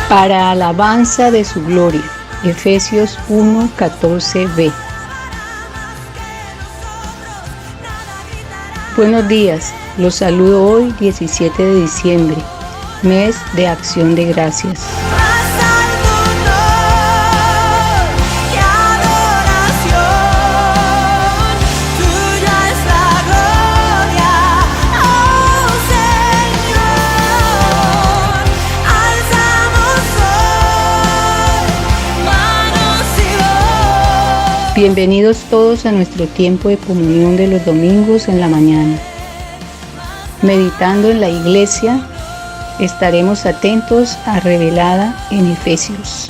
para alabanza de su gloria. Efesios 1:14b. Buenos días, los saludo hoy 17 de diciembre, mes de Acción de Gracias. Bienvenidos todos a nuestro tiempo de comunión de los domingos en la mañana. Meditando en la iglesia, estaremos atentos a Revelada en Efesios.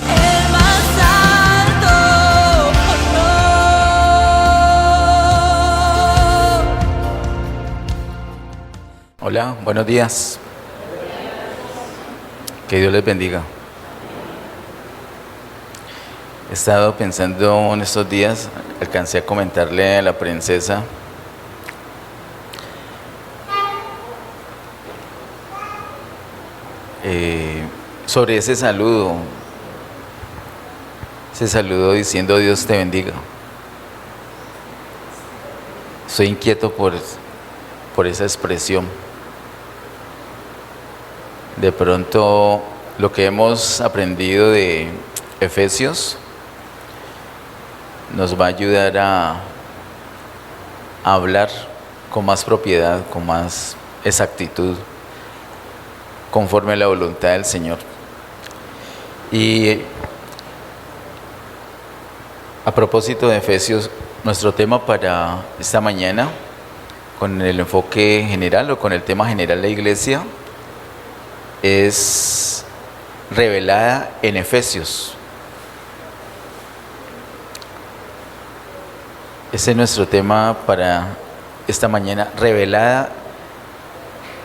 Hola, buenos días. Que Dios les bendiga. He estado pensando en estos días, alcancé a comentarle a la princesa sobre ese saludo diciendo Dios te bendiga. Estoy inquieto por esa expresión. De pronto lo que hemos aprendido de Efesios nos va a ayudar a hablar con más propiedad, con más exactitud, conforme a la voluntad del Señor. Y a propósito de Efesios, nuestro tema para esta mañana, con el enfoque general o con el tema general de la iglesia, es revelada en Efesios. Ese es nuestro tema para esta mañana, revelada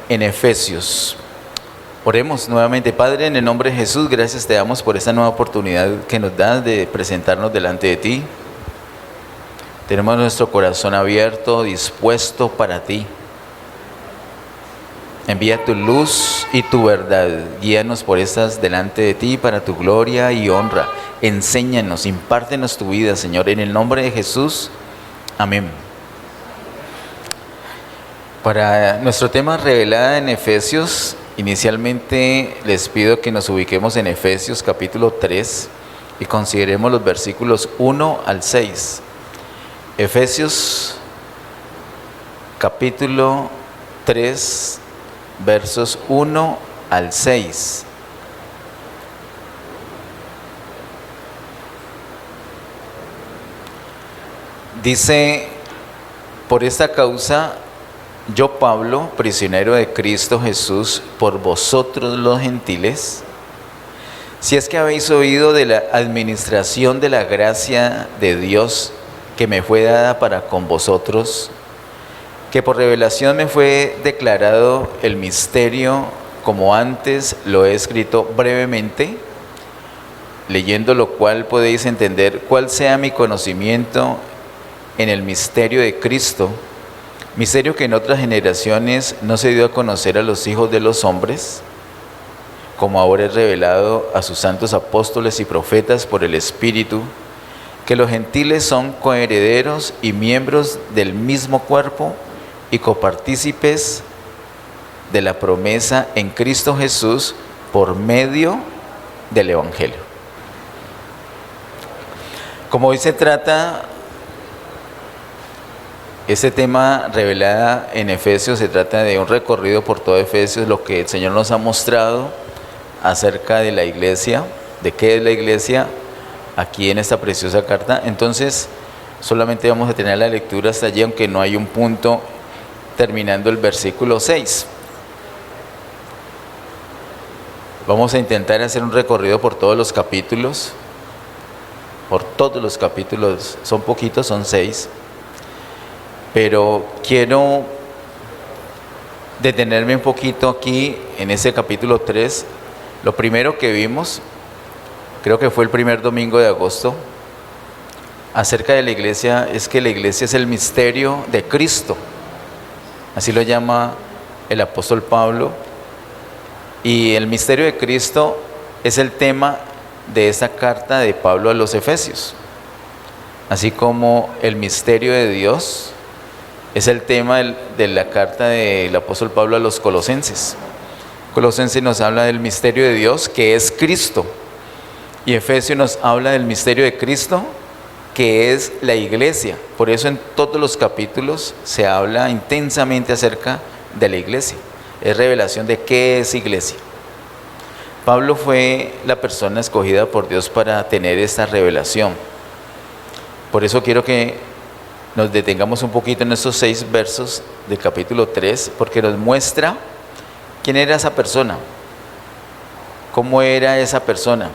en Efesios. Oremos nuevamente. Padre, en el nombre de Jesús, gracias te damos por esta nueva oportunidad que nos das de presentarnos delante de ti. Tenemos nuestro corazón abierto, dispuesto para ti. Envía tu luz y tu verdad. Guíanos por estas delante de ti para tu gloria y honra. Enséñanos, impártenos tu vida, Señor, en el nombre de Jesús. Amén. Para nuestro tema revelada en Efesios, inicialmente les pido que nos ubiquemos en Efesios capítulo 3 y consideremos los versículos 1 al 6. Efesios capítulo 3, versos 1 al 6. Dice: por esta causa, yo Pablo, prisionero de Cristo Jesús, por vosotros los gentiles, si es que habéis oído de la administración de la gracia de Dios que me fue dada para con vosotros, que por revelación me fue declarado el misterio, como antes lo he escrito brevemente, leyendo lo cual podéis entender cuál sea mi conocimiento en el misterio de Cristo, misterio que en otras generaciones no se dio a conocer a los hijos de los hombres, como ahora es revelado a sus santos apóstoles y profetas por el Espíritu, que los gentiles son coherederos y miembros del mismo cuerpo y copartícipes de la promesa en Cristo Jesús por medio del Evangelio. Como hoy se trata este tema revelada en Efesios, se trata de un recorrido por todo Efesios, lo que el Señor nos ha mostrado acerca de la iglesia, de qué es la iglesia aquí en esta preciosa carta. Entonces solamente vamos a tener la lectura hasta allí, aunque no hay un punto terminando el versículo 6. Vamos a intentar hacer un recorrido por todos los capítulos, son poquitos, son 6, pero quiero detenerme un poquito aquí en ese capítulo 3. Lo primero que vimos, creo que fue el primer domingo de agosto, acerca de la iglesia, es que la iglesia es el misterio de Cristo. Así lo llama el apóstol Pablo. Y el misterio de Cristo es el tema de esta carta de Pablo a los Efesios, así como el misterio de Dios es el tema de la carta del apóstol Pablo a los Colosenses. Colosenses nos habla del misterio de Dios, que es Cristo, y Efesios nos habla del misterio de Cristo, que es la iglesia. Por eso en todos los capítulos se habla intensamente acerca de la iglesia. Es revelación de qué es iglesia. Pablo fue la persona escogida por Dios para tener esta revelación. Por eso quiero que nos detengamos un poquito en estos 6 versos del capítulo 3, porque nos muestra quién era esa persona, cómo era esa persona.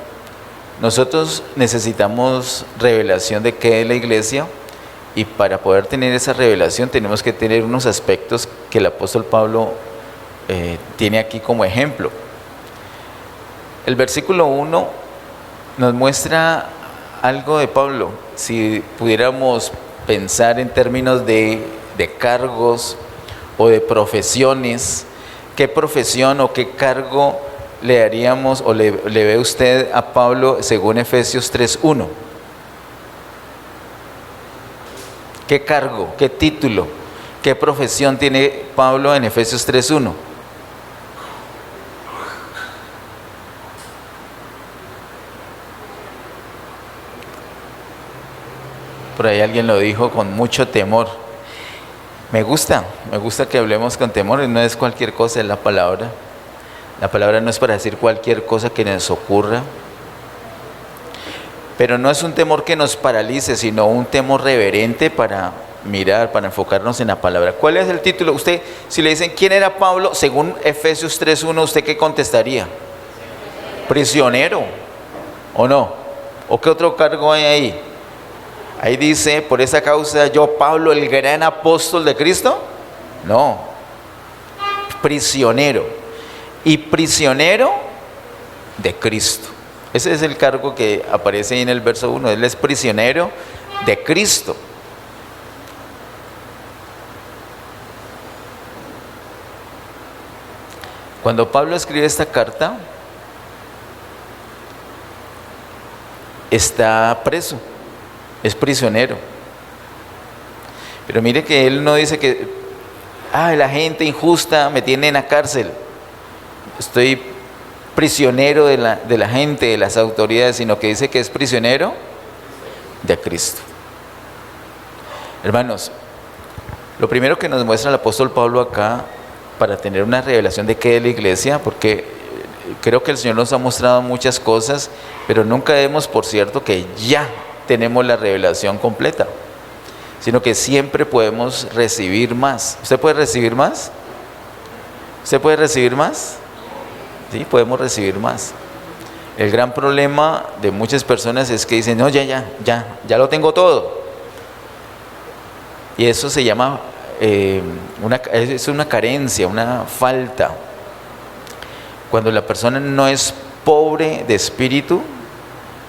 Nosotros necesitamos revelación de qué es la iglesia, y para poder tener esa revelación tenemos que tener unos aspectos que el apóstol Pablo tiene aquí como ejemplo. El versículo 1 nos muestra algo de Pablo. Si pudiéramos pensar en términos de cargos o de profesiones, ¿qué profesión o qué cargo le daríamos o le ve usted a Pablo según Efesios 3:1? ¿Qué cargo, qué título, qué profesión tiene Pablo en Efesios 3:1? Por ahí alguien lo dijo con mucho temor. Me gusta que hablemos con temor, no es cualquier cosa, es la palabra. La palabra no es para decir cualquier cosa que nos ocurra. Pero no es un temor que nos paralice, sino un temor reverente para mirar, para enfocarnos en la palabra. ¿Cuál es el título? Usted, si le dicen quién era Pablo, según Efesios 3:1, ¿usted qué contestaría? Prisionero, ¿o no? ¿O qué otro cargo hay ahí? Ahí dice, por esa causa yo, Pablo, el gran apóstol de Cristo. No, prisionero. Y prisionero de Cristo. Ese es el cargo que aparece ahí en el verso 1. Él es prisionero de Cristo. Cuando Pablo escribe esta carta, está preso, es prisionero. Pero mire que él no dice que la gente injusta me tiene en la cárcel, estoy prisionero de la gente, de las autoridades, sino que dice que es prisionero de Cristo. Hermanos, lo primero que nos muestra el apóstol Pablo acá, para tener una revelación de qué es la iglesia, porque creo que el Señor nos ha mostrado muchas cosas, pero nunca demos por cierto que ya tenemos la revelación completa, sino que siempre podemos recibir más. ¿Usted puede recibir más? ¿Usted puede recibir más? Sí, podemos recibir más. El gran problema de muchas personas es que dicen, no, ya lo tengo todo. Y eso se llama, es una carencia, una falta. Cuando la persona no es pobre de espíritu,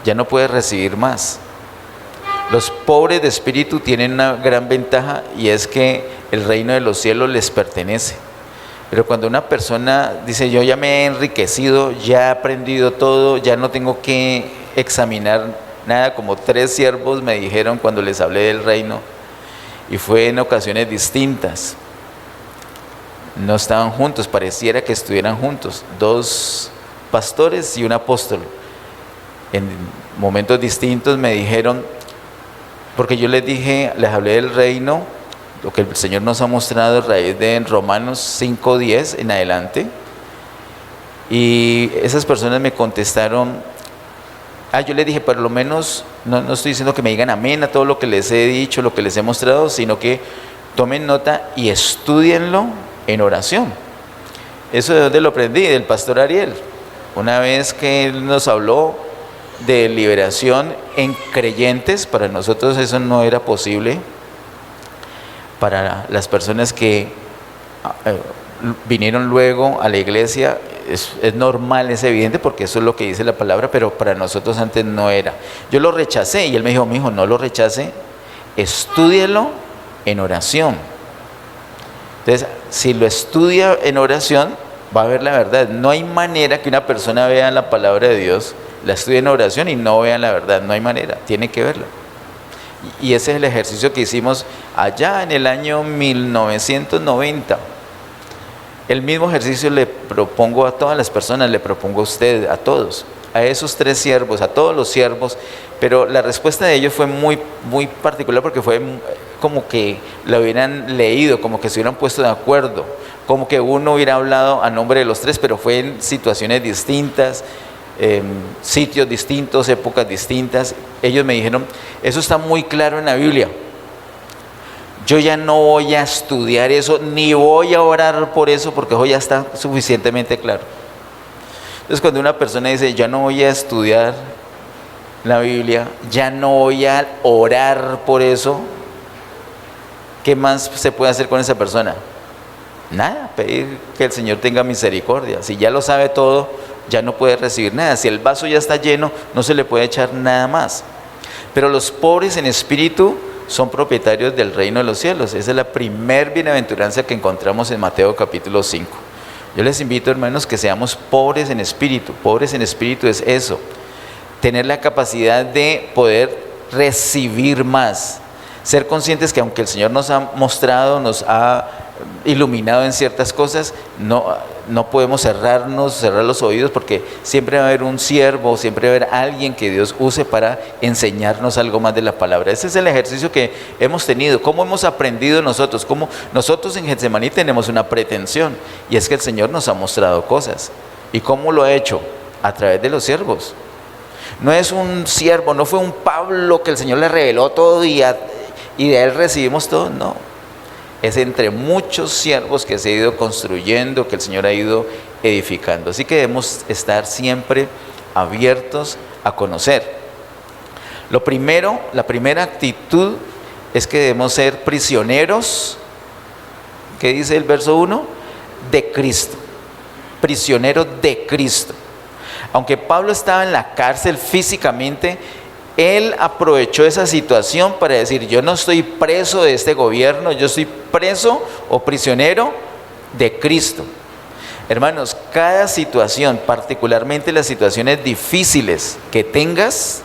ya no puede recibir más. Los pobres de espíritu tienen una gran ventaja, y es que el reino de los cielos les pertenece. Pero cuando una persona dice, yo ya me he enriquecido, ya he aprendido todo, ya no tengo que examinar nada, como 3 siervos me dijeron cuando les hablé del reino, y fue en ocasiones distintas, no estaban juntos, pareciera que estuvieran juntos, 2 pastores y un apóstol, en momentos distintos me dijeron, porque yo les dije, les hablé del reino, lo que el Señor nos ha mostrado a raíz de Romanos 5:10 en adelante, y esas personas me contestaron, yo les dije, por lo menos, no estoy diciendo que me digan amén a todo lo que les he dicho, lo que les he mostrado, sino que tomen nota y estúdienlo en oración. Eso de dónde lo aprendí, del pastor Ariel, una vez que él nos habló de liberación en creyentes. Para nosotros eso no era posible. Para las personas que vinieron luego a la iglesia es normal, es evidente, porque eso es lo que dice la palabra, pero para nosotros antes no era. Yo lo rechacé y él me dijo, mijo, no lo rechace, estúdielo en oración. Entonces, si lo estudia en oración, va a ver la verdad. No hay manera que una persona vea la palabra de Dios, la estudie en oración y no vea la verdad. No hay manera, tiene que verla. Y ese es el ejercicio que hicimos allá en el año 1990. El mismo ejercicio le propongo a todas las personas, le propongo a usted, a todos, a esos 3 siervos, a todos los siervos, pero la respuesta de ellos fue muy, muy particular porque fue como que lo hubieran leído, como que se hubieran puesto de acuerdo, como que uno hubiera hablado a nombre de los 3, pero fue en situaciones distintas, sitios distintos, épocas distintas. Ellos me dijeron, eso está muy claro en la Biblia. Yo ya no voy a estudiar eso, ni voy a orar por eso, porque eso ya está suficientemente claro. Entonces, cuando una persona dice, ya no voy a estudiar la Biblia, ya no voy a orar por eso, ¿qué más se puede hacer con esa persona? Nada, pedir que el Señor tenga misericordia. Si ya lo sabe todo, ya no puede recibir nada. Si el vaso ya está lleno, no se le puede echar nada más. Pero los pobres en espíritu son propietarios del reino de los cielos. Esa es la primer bienaventuranza que encontramos en Mateo capítulo 5. Yo les invito, hermanos, que seamos pobres en espíritu. Pobres en espíritu es eso, tener la capacidad de poder recibir más, ser conscientes que aunque el Señor nos ha mostrado, nos ha iluminado en ciertas cosas, no podemos cerrar los oídos, porque siempre va a haber un siervo, siempre va a haber alguien que Dios use para enseñarnos algo más de la palabra. Ese es el ejercicio que hemos tenido. ¿Cómo hemos aprendido nosotros? ¿Cómo nosotros en Getsemaní tenemos una pretensión? Y es que el Señor nos ha mostrado cosas. ¿Y cómo lo ha hecho? A través de los siervos. No es un siervo, no fue un Pablo que el Señor le reveló todo y de él recibimos todo, no. Es entre muchos siervos que se ha ido construyendo, que el Señor ha ido edificando. Así que debemos estar siempre abiertos a conocer. La primera actitud es que debemos ser prisioneros, ¿qué dice el verso 1? De Cristo. Prisioneros de Cristo. Aunque Pablo estaba en la cárcel físicamente, él aprovechó esa situación para decir, yo no estoy preso de este gobierno, yo estoy preso o prisionero de Cristo. Hermanos, cada situación, particularmente las situaciones difíciles que tengas,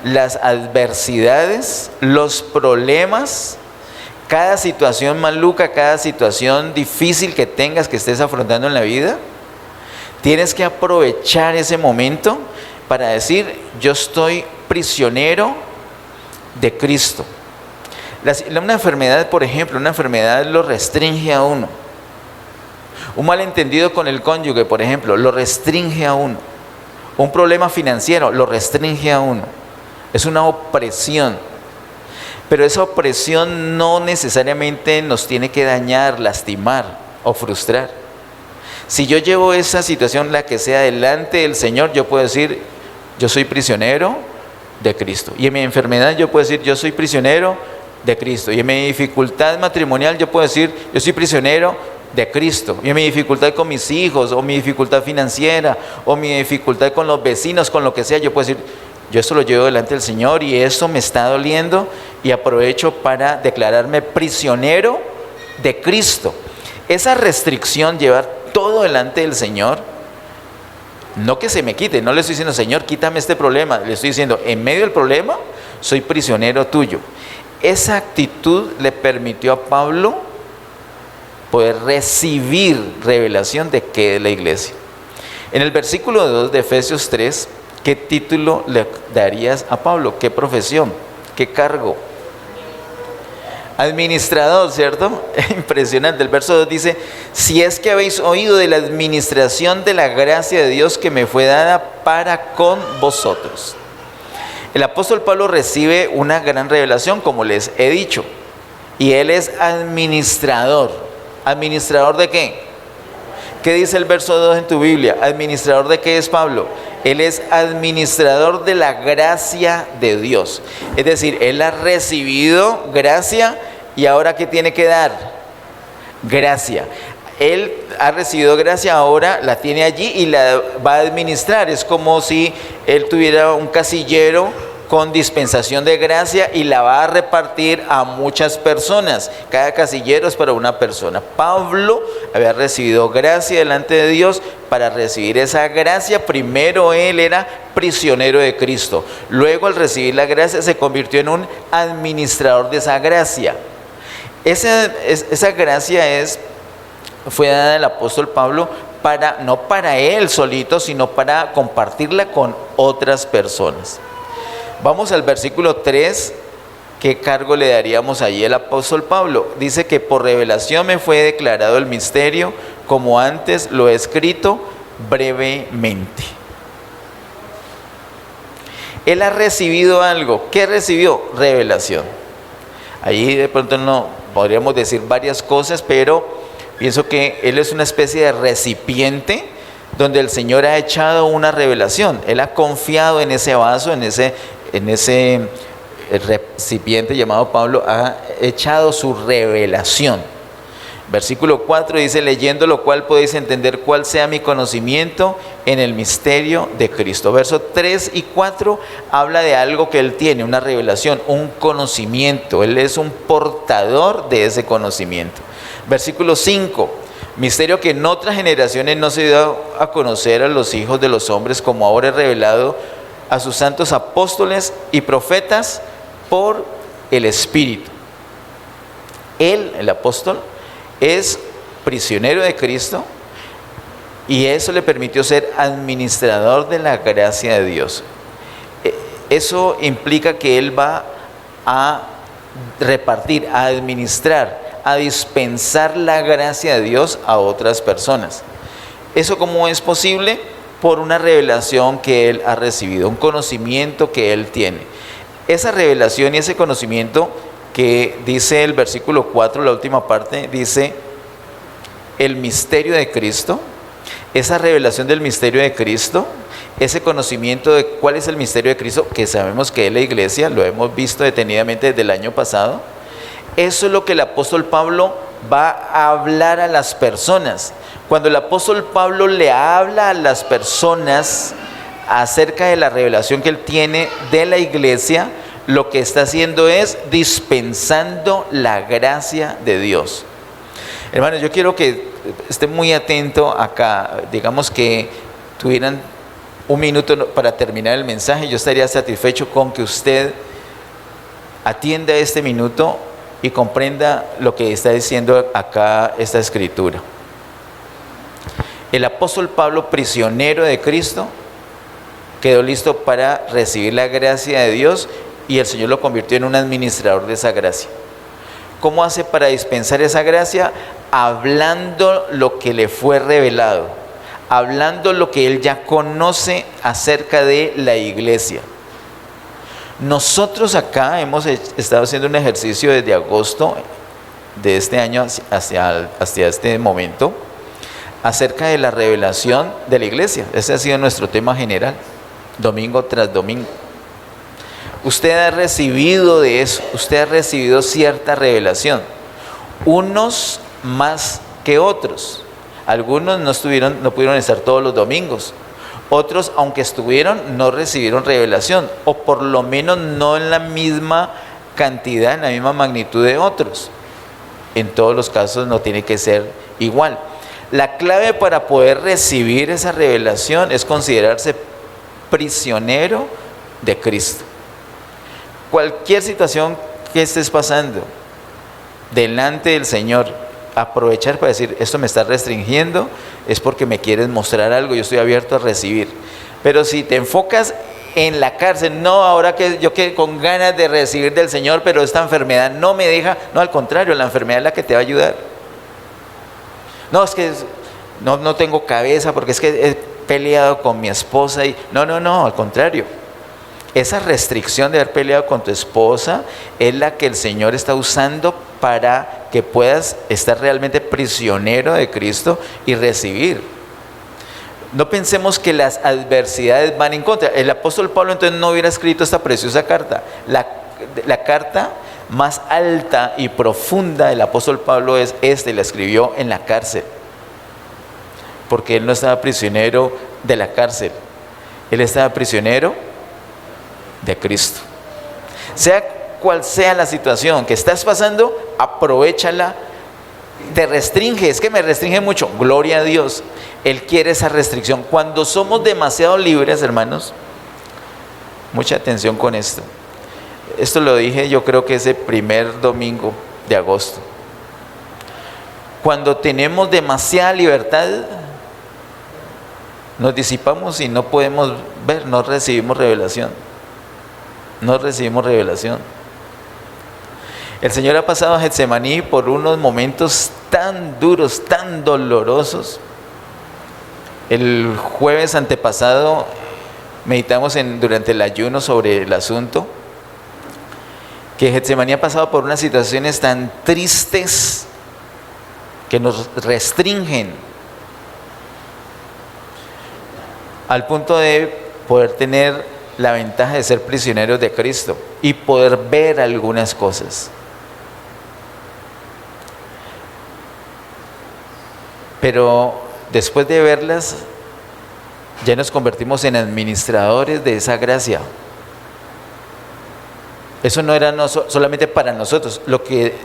las adversidades, los problemas, cada situación maluca, cada situación difícil que tengas, que estés afrontando en la vida, tienes que aprovechar ese momento para decir, yo estoy prisionero de Cristo. Una enfermedad, por ejemplo, una enfermedad lo restringe a uno. Un malentendido con el cónyuge, por ejemplo, lo restringe a uno. Un problema financiero lo restringe a uno. Es una opresión. Pero esa opresión no necesariamente nos tiene que dañar, lastimar o frustrar. Si yo llevo esa situación, la que sea, delante del Señor, yo puedo decir, yo soy prisionero de Cristo. Y en mi enfermedad yo puedo decir, yo soy prisionero de Cristo. Y en mi dificultad matrimonial yo puedo decir, yo soy prisionero de Cristo. Y en mi dificultad con mis hijos, o mi dificultad financiera, o mi dificultad con los vecinos, con lo que sea, yo puedo decir, yo esto lo llevo delante del Señor y esto me está doliendo, y aprovecho para declararme prisionero de Cristo. Esa restricción, llevar todo delante del Señor, no que se me quite, no le estoy diciendo, Señor, quítame este problema, le estoy diciendo, en medio del problema, soy prisionero tuyo. Esa actitud le permitió a Pablo poder recibir revelación de qué es la iglesia. En el versículo 2 de Efesios 3, ¿qué título le darías a Pablo? ¿Qué profesión? ¿Qué cargo? Administrador, ¿cierto? Impresionante. El verso 2 dice, si es que habéis oído de la administración de la gracia de Dios que me fue dada para con vosotros. El apóstol Pablo recibe una gran revelación, como les he dicho, y él es administrador. ¿Administrador de qué? ¿Qué dice el verso 2 en tu Biblia? ¿Administrador de qué es Pablo? Él es administrador de la gracia de Dios. Es decir, él ha recibido gracia y ahora ¿qué tiene que dar? Gracia. Él ha recibido gracia, ahora la tiene allí y la va a administrar. Es como si él tuviera un casillero con dispensación de gracia y la va a repartir a muchas personas. Cada casillero es para una persona. Pablo había recibido gracia delante de Dios. Para recibir esa gracia, primero él era prisionero de Cristo. Luego, al recibir la gracia, se convirtió en un administrador de esa gracia. Esa gracia fue dada al apóstol Pablo no para él solito, sino para compartirla con otras personas. Vamos al versículo 3, ¿qué cargo le daríamos allí al apóstol Pablo? Dice que por revelación me fue declarado el misterio, como antes lo he escrito brevemente. Él ha recibido algo. ¿Qué recibió? Revelación. Allí de pronto no podríamos decir varias cosas, pero pienso que él es una especie de recipiente donde el Señor ha echado una revelación. Él ha confiado en ese vaso, en ese recipiente llamado Pablo, ha echado su revelación. Versículo 4 dice: leyendo lo cual podéis entender cuál sea mi conocimiento en el misterio de Cristo. Versos 3 y 4 habla de algo que él tiene, una revelación, un conocimiento. Él es un portador de ese conocimiento. Versículo 5: misterio que en otras generaciones no se dio a conocer a los hijos de los hombres, como ahora es revelado a sus santos apóstoles y profetas por el Espíritu. Él, el apóstol, es prisionero de Cristo y eso le permitió ser administrador de la gracia de Dios. Eso implica que él va a repartir, a administrar, a dispensar la gracia de Dios a otras personas. ¿Eso cómo es posible? Por una revelación que él ha recibido, un conocimiento que él tiene. Esa revelación y ese conocimiento que dice el versículo 4, la última parte, dice el misterio de Cristo. Esa revelación del misterio de Cristo, ese conocimiento de cuál es el misterio de Cristo, que sabemos que es la iglesia, lo hemos visto detenidamente desde el año pasado. Eso es lo que el apóstol Pablo va a hablar a las personas. Cuando el apóstol Pablo le habla a las personas acerca de la revelación que él tiene de la iglesia, lo que está haciendo es dispensando la gracia de Dios. Hermanos, yo quiero que estén muy atentos acá. Digamos que tuvieran un minuto para terminar el mensaje. Yo estaría satisfecho con que usted atienda este minuto y comprenda lo que está diciendo acá esta escritura. El apóstol Pablo, prisionero de Cristo, quedó listo para recibir la gracia de Dios y el Señor lo convirtió en un administrador de esa gracia. ¿Cómo hace para dispensar esa gracia? Hablando lo que le fue revelado, hablando lo que él ya conoce acerca de la iglesia. Nosotros acá hemos estado haciendo un ejercicio desde agosto de este año hacia este momento acerca de la revelación de la iglesia. Ese ha sido nuestro tema general, domingo tras domingo. Usted ha recibido de eso, usted ha recibido cierta revelación, unos más que otros. Algunos no pudieron estar todos los domingos. Otros, aunque estuvieron, no recibieron revelación, o por lo menos no en la misma cantidad, en la misma magnitud de otros. En todos los casos no tiene que ser igual. La clave para poder recibir esa revelación es considerarse prisionero de Cristo. Cualquier situación que estés pasando delante del Señor, aprovechar para decir: esto me está restringiendo, es porque me quieres mostrar algo, yo estoy abierto a recibir. Pero si te enfocas en la cárcel, no, ahora que yo quedé con ganas de recibir del Señor, pero esta enfermedad no me deja, no, al contrario, la enfermedad es la que te va a ayudar. No, es que no tengo cabeza porque es que he peleado con mi esposa y no, al contrario. Esa restricción de haber peleado con tu esposa es la que el Señor está usando para que puedas estar realmente prisionero de Cristo y recibir. No pensemos que las adversidades van en contra. El apóstol Pablo entonces no hubiera escrito esta preciosa carta. La carta más alta y profunda del apóstol Pablo es la escribió en la cárcel. Porque él no estaba prisionero de la cárcel. Él estaba prisionero de Cristo. Sea cual sea la situación que estás pasando, aprovéchala. Te restringe, es que me restringe mucho. Gloria a Dios, Él quiere esa restricción. Cuando somos demasiado libres, hermanos, mucha atención con esto. Esto lo dije, yo creo que ese primer domingo de agosto. Cuando tenemos demasiada libertad, nos disipamos y no podemos ver, no recibimos revelación. No recibimos revelación. El Señor ha pasado a Getsemaní por unos momentos tan duros, tan dolorosos. El jueves antepasado meditamos durante el ayuno sobre el asunto, que Getsemaní ha pasado por unas situaciones tan tristes que nos restringen al punto de poder tener la ventaja de ser prisioneros de Cristo y poder ver algunas cosas. Pero después de verlas, ya nos convertimos en administradores de esa gracia. Eso no era solamente para nosotros. Lo que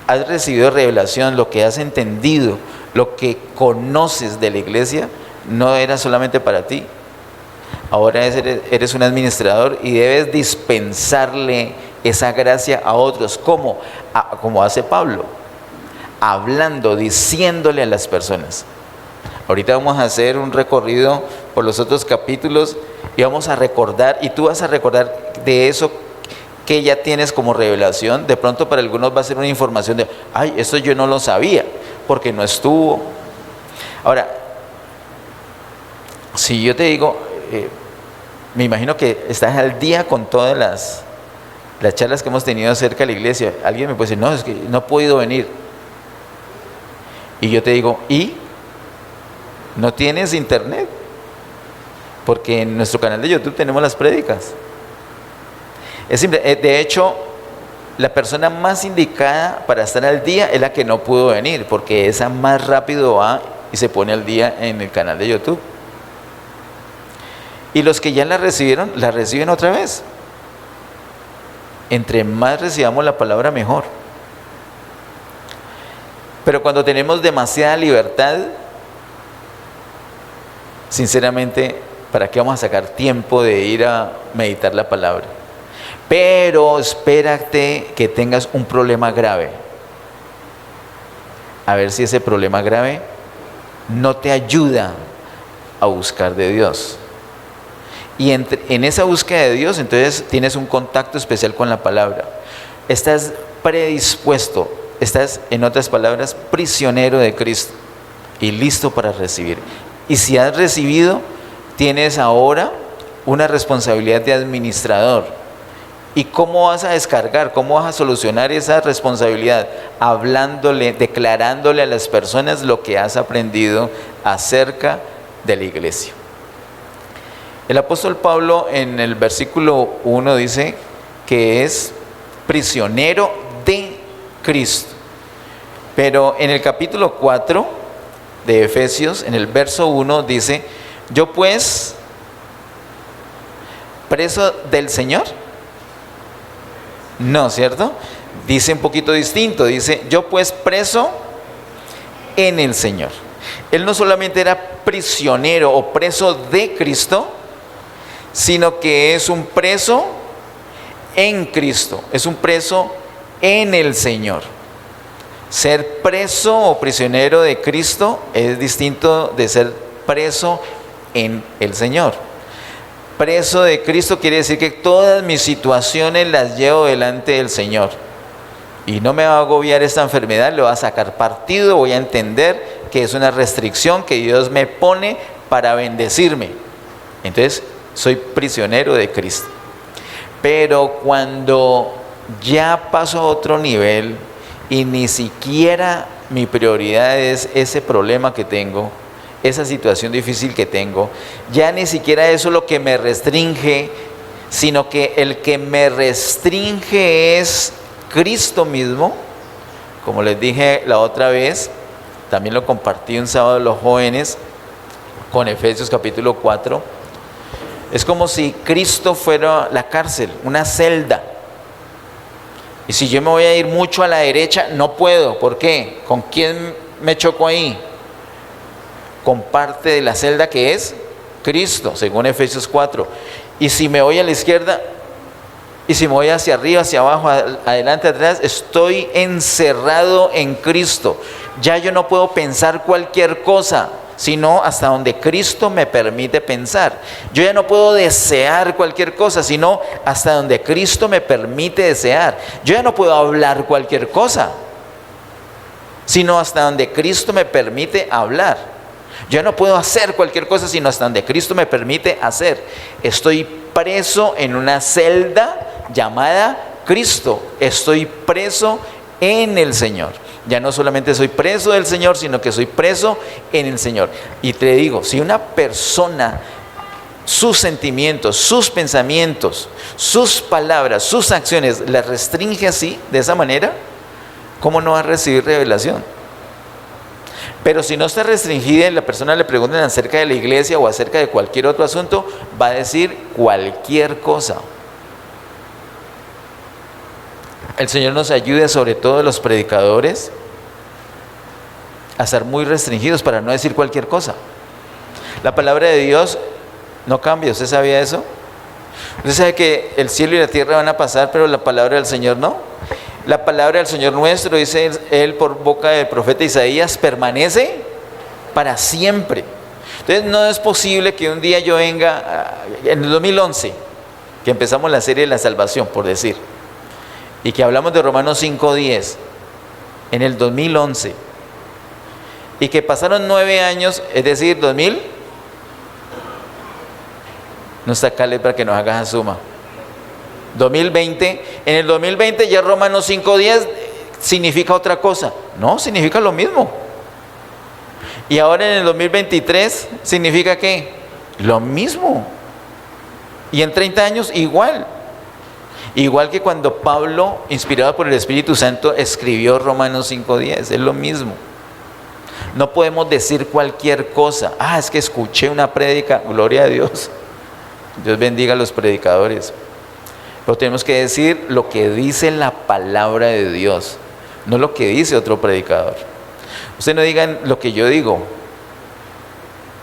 has recibido revelación, lo que has entendido, lo que conoces de la iglesia, no era solamente para ti. Ahora eres un administrador y debes dispensarle esa gracia a otros. ¿Cómo? Como hace Pablo, hablando, diciéndole a las personas. Ahorita vamos a hacer un recorrido por los otros capítulos y vamos a recordar, y tú vas a recordar de eso que ya tienes como revelación. De pronto para algunos va a ser una información de, ay, esto yo no lo sabía, porque no estuvo. Ahora, si yo te digo, me imagino que estás al día con todas las charlas que hemos tenido acerca de la iglesia. Alguien me puede decir, no, es que no he podido venir. Y yo te digo, ¿y? ¿No tienes internet? Porque en nuestro canal de YouTube tenemos las prédicas. Es simple. De hecho, la persona más indicada para estar al día es la que no pudo venir, porque esa más rápido va y se pone al día en el canal de YouTube. Y los que ya la recibieron, la reciben otra vez. Entre más recibamos la palabra, mejor. Pero cuando tenemos demasiada libertad, sinceramente, ¿para qué vamos a sacar tiempo de ir a meditar la palabra? Pero espérate que tengas un problema grave. A ver si ese problema grave no te ayuda a buscar de Dios. Y en esa búsqueda de Dios, entonces tienes un contacto especial con la palabra. Estás predispuesto, estás, en otras palabras, prisionero de Cristo y listo para recibir. Y si has recibido, tienes ahora una responsabilidad de administrador. ¿Y cómo vas a descargar? ¿Cómo vas a solucionar esa responsabilidad? Hablándole, declarándole a las personas lo que has aprendido acerca de la iglesia. El apóstol Pablo en el versículo 1 dice que es prisionero de Cristo. Pero en el capítulo 4 de Efesios, en el verso 1 dice, yo pues, preso del Señor. No, ¿cierto? Dice un poquito distinto, dice, yo pues preso en el Señor. Él no solamente era prisionero o preso de Cristo, sino que es un preso en Cristo, es un preso en el Señor. Ser preso o prisionero de Cristo es distinto de ser preso en el Señor. Preso de Cristo quiere decir que todas mis situaciones las llevo delante del Señor. Y no me va a agobiar esta enfermedad, le voy a sacar partido, voy a entender que es una restricción que Dios me pone para bendecirme. Entonces, soy prisionero de Cristo. Pero cuando ya paso a otro nivel y ni siquiera mi prioridad es ese problema que tengo, esa situación difícil que tengo, ya ni siquiera eso es lo que me restringe, sino que el que me restringe es Cristo mismo. Como les dije la otra vez, también lo compartí un sábado a los jóvenes con Efesios capítulo 4. Es como si Cristo fuera la cárcel, una celda. Y si yo me voy a ir mucho a la derecha, no puedo. ¿Por qué? ¿Con quién me choco ahí? Con parte de la celda que es Cristo, según Efesios 4. Y si me voy a la izquierda, y si me voy hacia arriba, hacia abajo, adelante, atrás, estoy encerrado en Cristo. Ya yo no puedo pensar cualquier cosa, sino hasta donde Cristo me permite pensar. Yo ya no puedo desear cualquier cosa, sino hasta donde Cristo me permite desear. Yo ya no puedo hablar cualquier cosa, sino hasta donde Cristo me permite hablar. Yo no puedo hacer cualquier cosa, sino hasta donde Cristo me permite hacer. Estoy preso en una celda llamada Cristo. Estoy preso en el Señor. Ya no solamente soy preso del Señor, sino que soy preso en el Señor. Y te digo, si una persona, sus sentimientos, sus pensamientos, sus palabras, sus acciones, las restringe así, de esa manera, ¿cómo no va a recibir revelación? Pero si no está restringida y la persona le preguntan acerca de la iglesia o acerca de cualquier otro asunto, va a decir cualquier cosa. El Señor nos ayude, sobre todo los predicadores, a ser muy restringidos para no decir cualquier cosa. La palabra de Dios no cambia. ¿Usted sabía eso? Usted sabe que el cielo y la tierra van a pasar, pero la palabra del Señor no. La palabra del Señor nuestro, dice Él por boca del profeta Isaías, permanece para siempre. Entonces no es posible que un día yo venga, en el 2011, que empezamos la serie de la salvación, por decir, y que hablamos de Romanos 5:10, en el 2011, y que pasaron 9 años, es decir, 2000, no está Caleb para que nos haga la suma, 2020, en el 2020 ya Romanos 5:10 significa otra cosa. No, significa lo mismo. Y ahora en el 2023 significa ¿qué? Lo mismo. Y en 30 años igual. Igual que cuando Pablo, inspirado por el Espíritu Santo, escribió Romanos 5:10, es lo mismo. No podemos decir cualquier cosa. Es que escuché una prédica, gloria a Dios. Dios bendiga a los predicadores. Pero tenemos que decir lo que dice la palabra de Dios, no lo que dice otro predicador. Usted no digan lo que yo digo,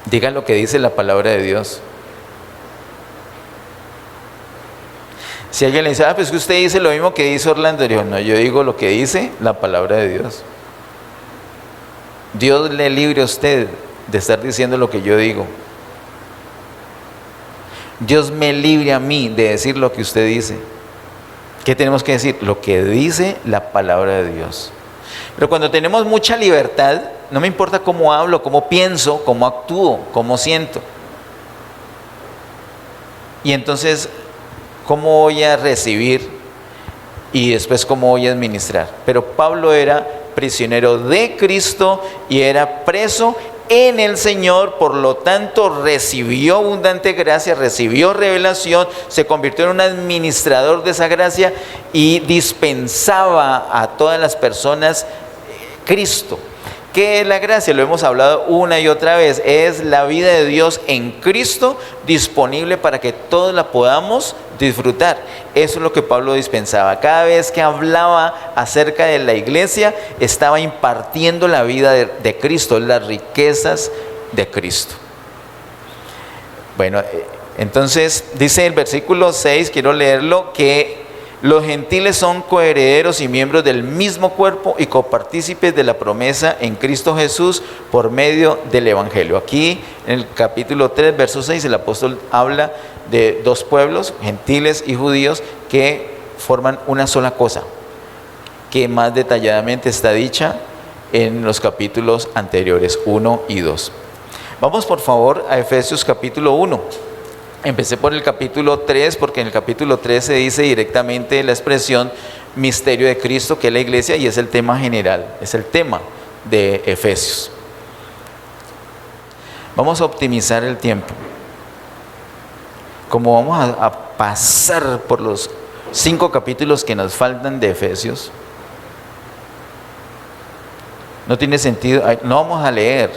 digan lo que dice la palabra de Dios. Si alguien le dice, pues que usted dice lo mismo que dice Orlando, yo no, yo digo lo que dice la palabra de Dios. Dios le libre a usted de estar diciendo lo que yo digo. Dios me libre a mí de decir lo que usted dice. ¿Qué tenemos que decir? Lo que dice la palabra de Dios. Pero cuando tenemos mucha libertad, no me importa cómo hablo, cómo pienso, cómo actúo, cómo siento. Y entonces, ¿cómo voy a recibir y después cómo voy a administrar? Pero Pablo era prisionero de Cristo y era preso en el Señor, por lo tanto recibió abundante gracia, recibió revelación, se convirtió en un administrador de esa gracia y dispensaba a todas las personas Cristo. ¿Qué es la gracia? Lo hemos hablado una y otra vez. Es la vida de Dios en Cristo disponible para que todos la podamos disfrutar. Eso es lo que Pablo dispensaba. Cada vez que hablaba acerca de la iglesia, estaba impartiendo la vida de Cristo, las riquezas de Cristo. Bueno, entonces dice el versículo 6, quiero leerlo, que los gentiles son coherederos y miembros del mismo cuerpo y copartícipes de la promesa en Cristo Jesús por medio del Evangelio. Aquí en el capítulo 3, verso 6, el apóstol habla de dos pueblos, gentiles y judíos, que forman una sola cosa, que más detalladamente está dicha en los capítulos anteriores, 1 y 2. Vamos por favor a Efesios capítulo 1. Empecé por el capítulo 3 porque en el capítulo 3 se dice directamente la expresión misterio de Cristo, que es la iglesia, y es el tema general, es el tema de Efesios. Vamos a optimizar el tiempo. Como vamos a pasar por los 5 capítulos que nos faltan de Efesios, no tiene sentido, no vamos a leer.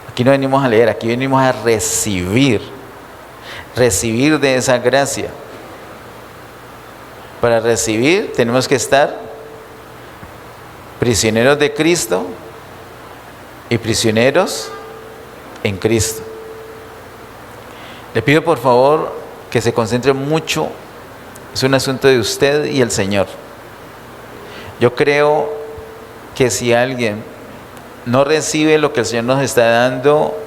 Aquí no venimos a leer, aquí venimos a recibir. recibir de esa gracia. Para recibir tenemos que estar prisioneros de Cristo y prisioneros en Cristo. Le pido por favor que se concentre mucho. Es un asunto de usted y el Señor. Yo creo que si alguien no recibe lo que el Señor nos está dando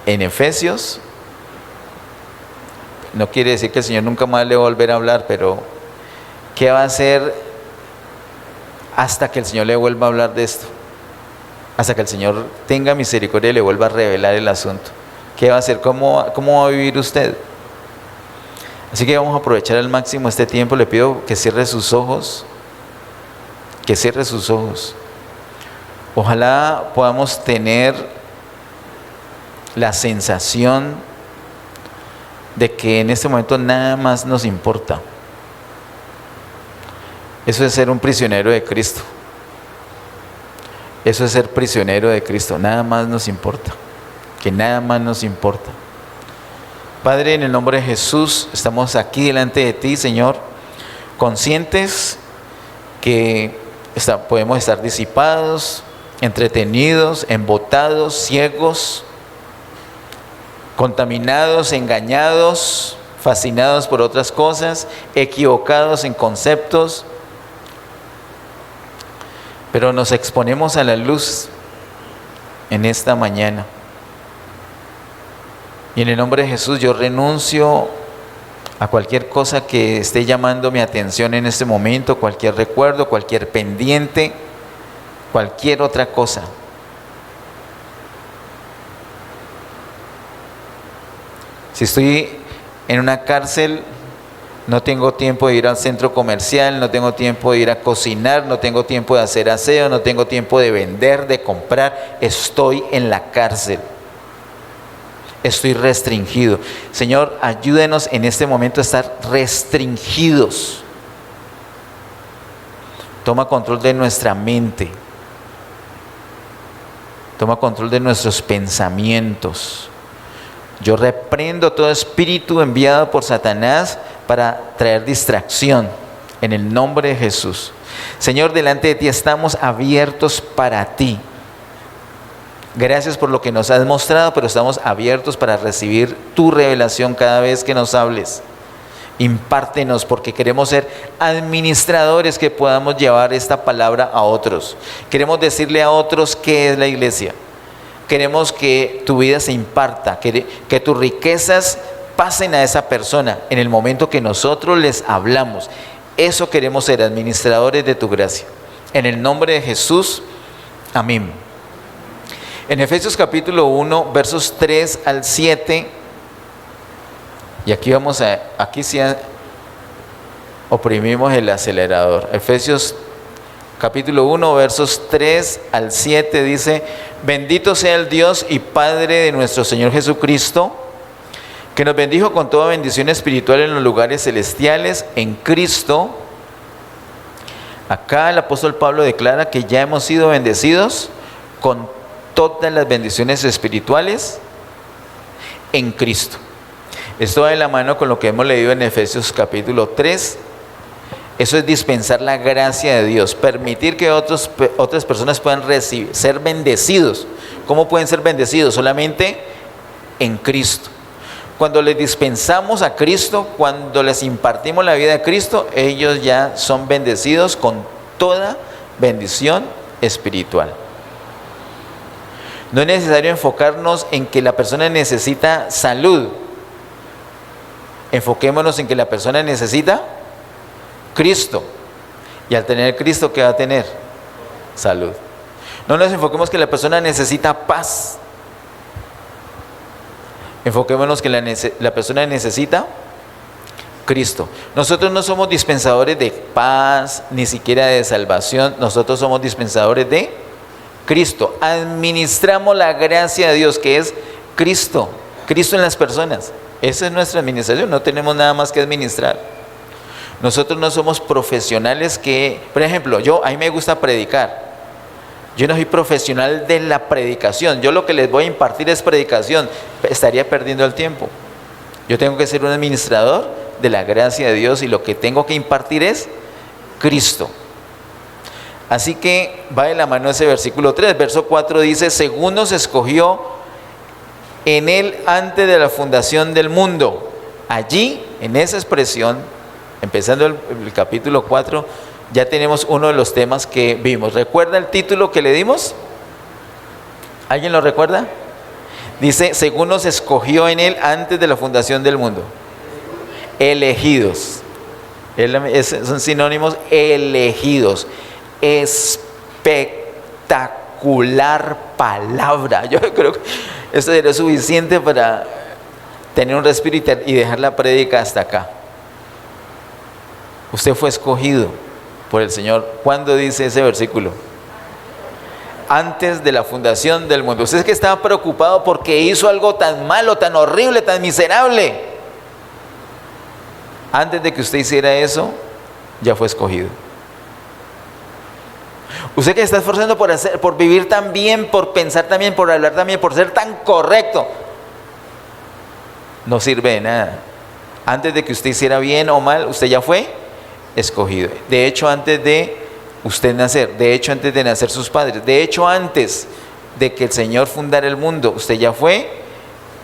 en Efesios, no quiere decir que el Señor nunca más le va a volver a hablar, pero ¿qué va a hacer hasta que el Señor le vuelva a hablar de esto? Hasta que el Señor tenga misericordia y le vuelva a revelar el asunto. ¿Qué va a hacer? ¿Cómo va a vivir usted? Así que vamos a aprovechar al máximo este tiempo. Le pido que cierre sus ojos. Que cierre sus ojos. Ojalá podamos tener la sensación de que en este momento nada más nos importa. Eso es ser un prisionero de Cristo. Eso es ser prisionero de Cristo. Nada más nos importa. Que nada más nos importa. Padre, en el nombre de Jesús, estamos aquí delante de ti, Señor, conscientes que podemos estar disipados, entretenidos, embotados, ciegos, contaminados, engañados, fascinados por otras cosas, equivocados en conceptos, pero nos exponemos a la luz en esta mañana. Y en el nombre de Jesús yo renuncio a cualquier cosa que esté llamando mi atención en este momento, cualquier recuerdo, cualquier pendiente, cualquier otra cosa. Si estoy en una cárcel, no tengo tiempo de ir al centro comercial, no tengo tiempo de ir a cocinar, no tengo tiempo de hacer aseo, no tengo tiempo de vender, de comprar. Estoy en la cárcel. Estoy restringido. Señor, ayúdenos en este momento a estar restringidos. Toma control de nuestra mente. Toma control de nuestros pensamientos. Yo reprendo todo espíritu enviado por Satanás para traer distracción en el nombre de Jesús. Señor, delante de ti estamos abiertos para ti. Gracias por lo que nos has mostrado, pero estamos abiertos para recibir tu revelación cada vez que nos hables. Impártenos, porque queremos ser administradores que podamos llevar esta palabra a otros. Queremos decirle a otros qué es la iglesia. Queremos que tu vida se imparta, que tus riquezas pasen a esa persona en el momento que nosotros les hablamos. Eso queremos ser, administradores de tu gracia. En el nombre de Jesús, amén. En Efesios capítulo 1, versos 3 al 7, y aquí sí oprimimos el acelerador. Efesios capítulo 1, versos 3 al 7 dice: bendito sea el Dios y Padre de nuestro Señor Jesucristo, que nos bendijo con toda bendición espiritual en los lugares celestiales en Cristo. Acá el apóstol Pablo declara que ya hemos sido bendecidos con todas las bendiciones espirituales en Cristo. Esto va de la mano con lo que hemos leído en Efesios capítulo 3. Eso es dispensar la gracia de Dios, permitir que otras personas puedan ser bendecidos. ¿Cómo pueden ser bendecidos? Solamente en Cristo. Cuando les dispensamos a Cristo, cuando les impartimos la vida de Cristo, ellos ya son bendecidos con toda bendición espiritual. No es necesario enfocarnos en que la persona necesita salud. Enfoquémonos en que la persona necesita Cristo. Y al tener Cristo, ¿qué va a tener? Salud. No nos enfoquemos que la persona necesita paz. Enfoquémonos que la persona necesita Cristo. Nosotros no somos dispensadores de paz, ni siquiera de salvación. Nosotros somos dispensadores de Cristo. Administramos la gracia de Dios, que es Cristo. Cristo en las personas. Esa es nuestra administración. No tenemos nada más que administrar. Nosotros no somos profesionales que, por ejemplo, a mí me gusta predicar. yo no soy profesional de la predicación, yo lo que les voy a impartir es predicación, estaría perdiendo el tiempo. Yo tengo que ser un administrador de la gracia de Dios y lo que tengo que impartir es Cristo. Así que va de la mano ese versículo 3. Verso 4 dice: según nos escogió en Él antes de la fundación del mundo. Allí, en esa expresión, empezando el capítulo 4, ya tenemos uno de los temas que vimos. ¿Recuerda el título que le dimos? ¿Alguien lo recuerda? Dice: según nos escogió en Él antes de la fundación del mundo. Elegidos. Son sinónimos, elegidos. Espectacular palabra. Yo creo que esto sería suficiente para tener un respiro y dejar la prédica hasta acá. Usted fue escogido por el Señor. ¿Cuándo dice ese versículo? Antes de la fundación del mundo. Usted es que estaba preocupado porque hizo algo tan malo, tan horrible, tan miserable. Antes de que usted hiciera eso, ya fue escogido. Usted que está esforzando por vivir tan bien, por pensar tan bien, por hablar tan bien, por ser tan correcto, no sirve de nada. Antes de que usted hiciera bien o mal, usted ya fue escogido. De hecho, antes de usted nacer, de hecho, antes de nacer sus padres, de hecho, antes de que el Señor fundara el mundo, usted ya fue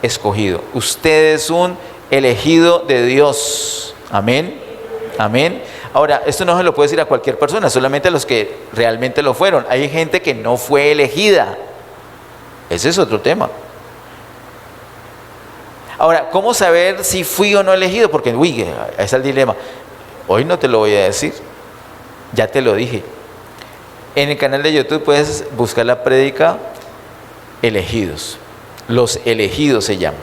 escogido. Usted es un elegido de Dios. Amén. Amén. Ahora, esto no se lo puede decir a cualquier persona, solamente a los que realmente lo fueron. Hay gente que no fue elegida. Ese es otro tema. Ahora, ¿cómo saber si fui o no elegido? Porque, ese es el dilema. Hoy no te lo voy a decir. Ya te lo dije. En el canal de YouTube puedes buscar la prédica Elegidos. Los elegidos se llama.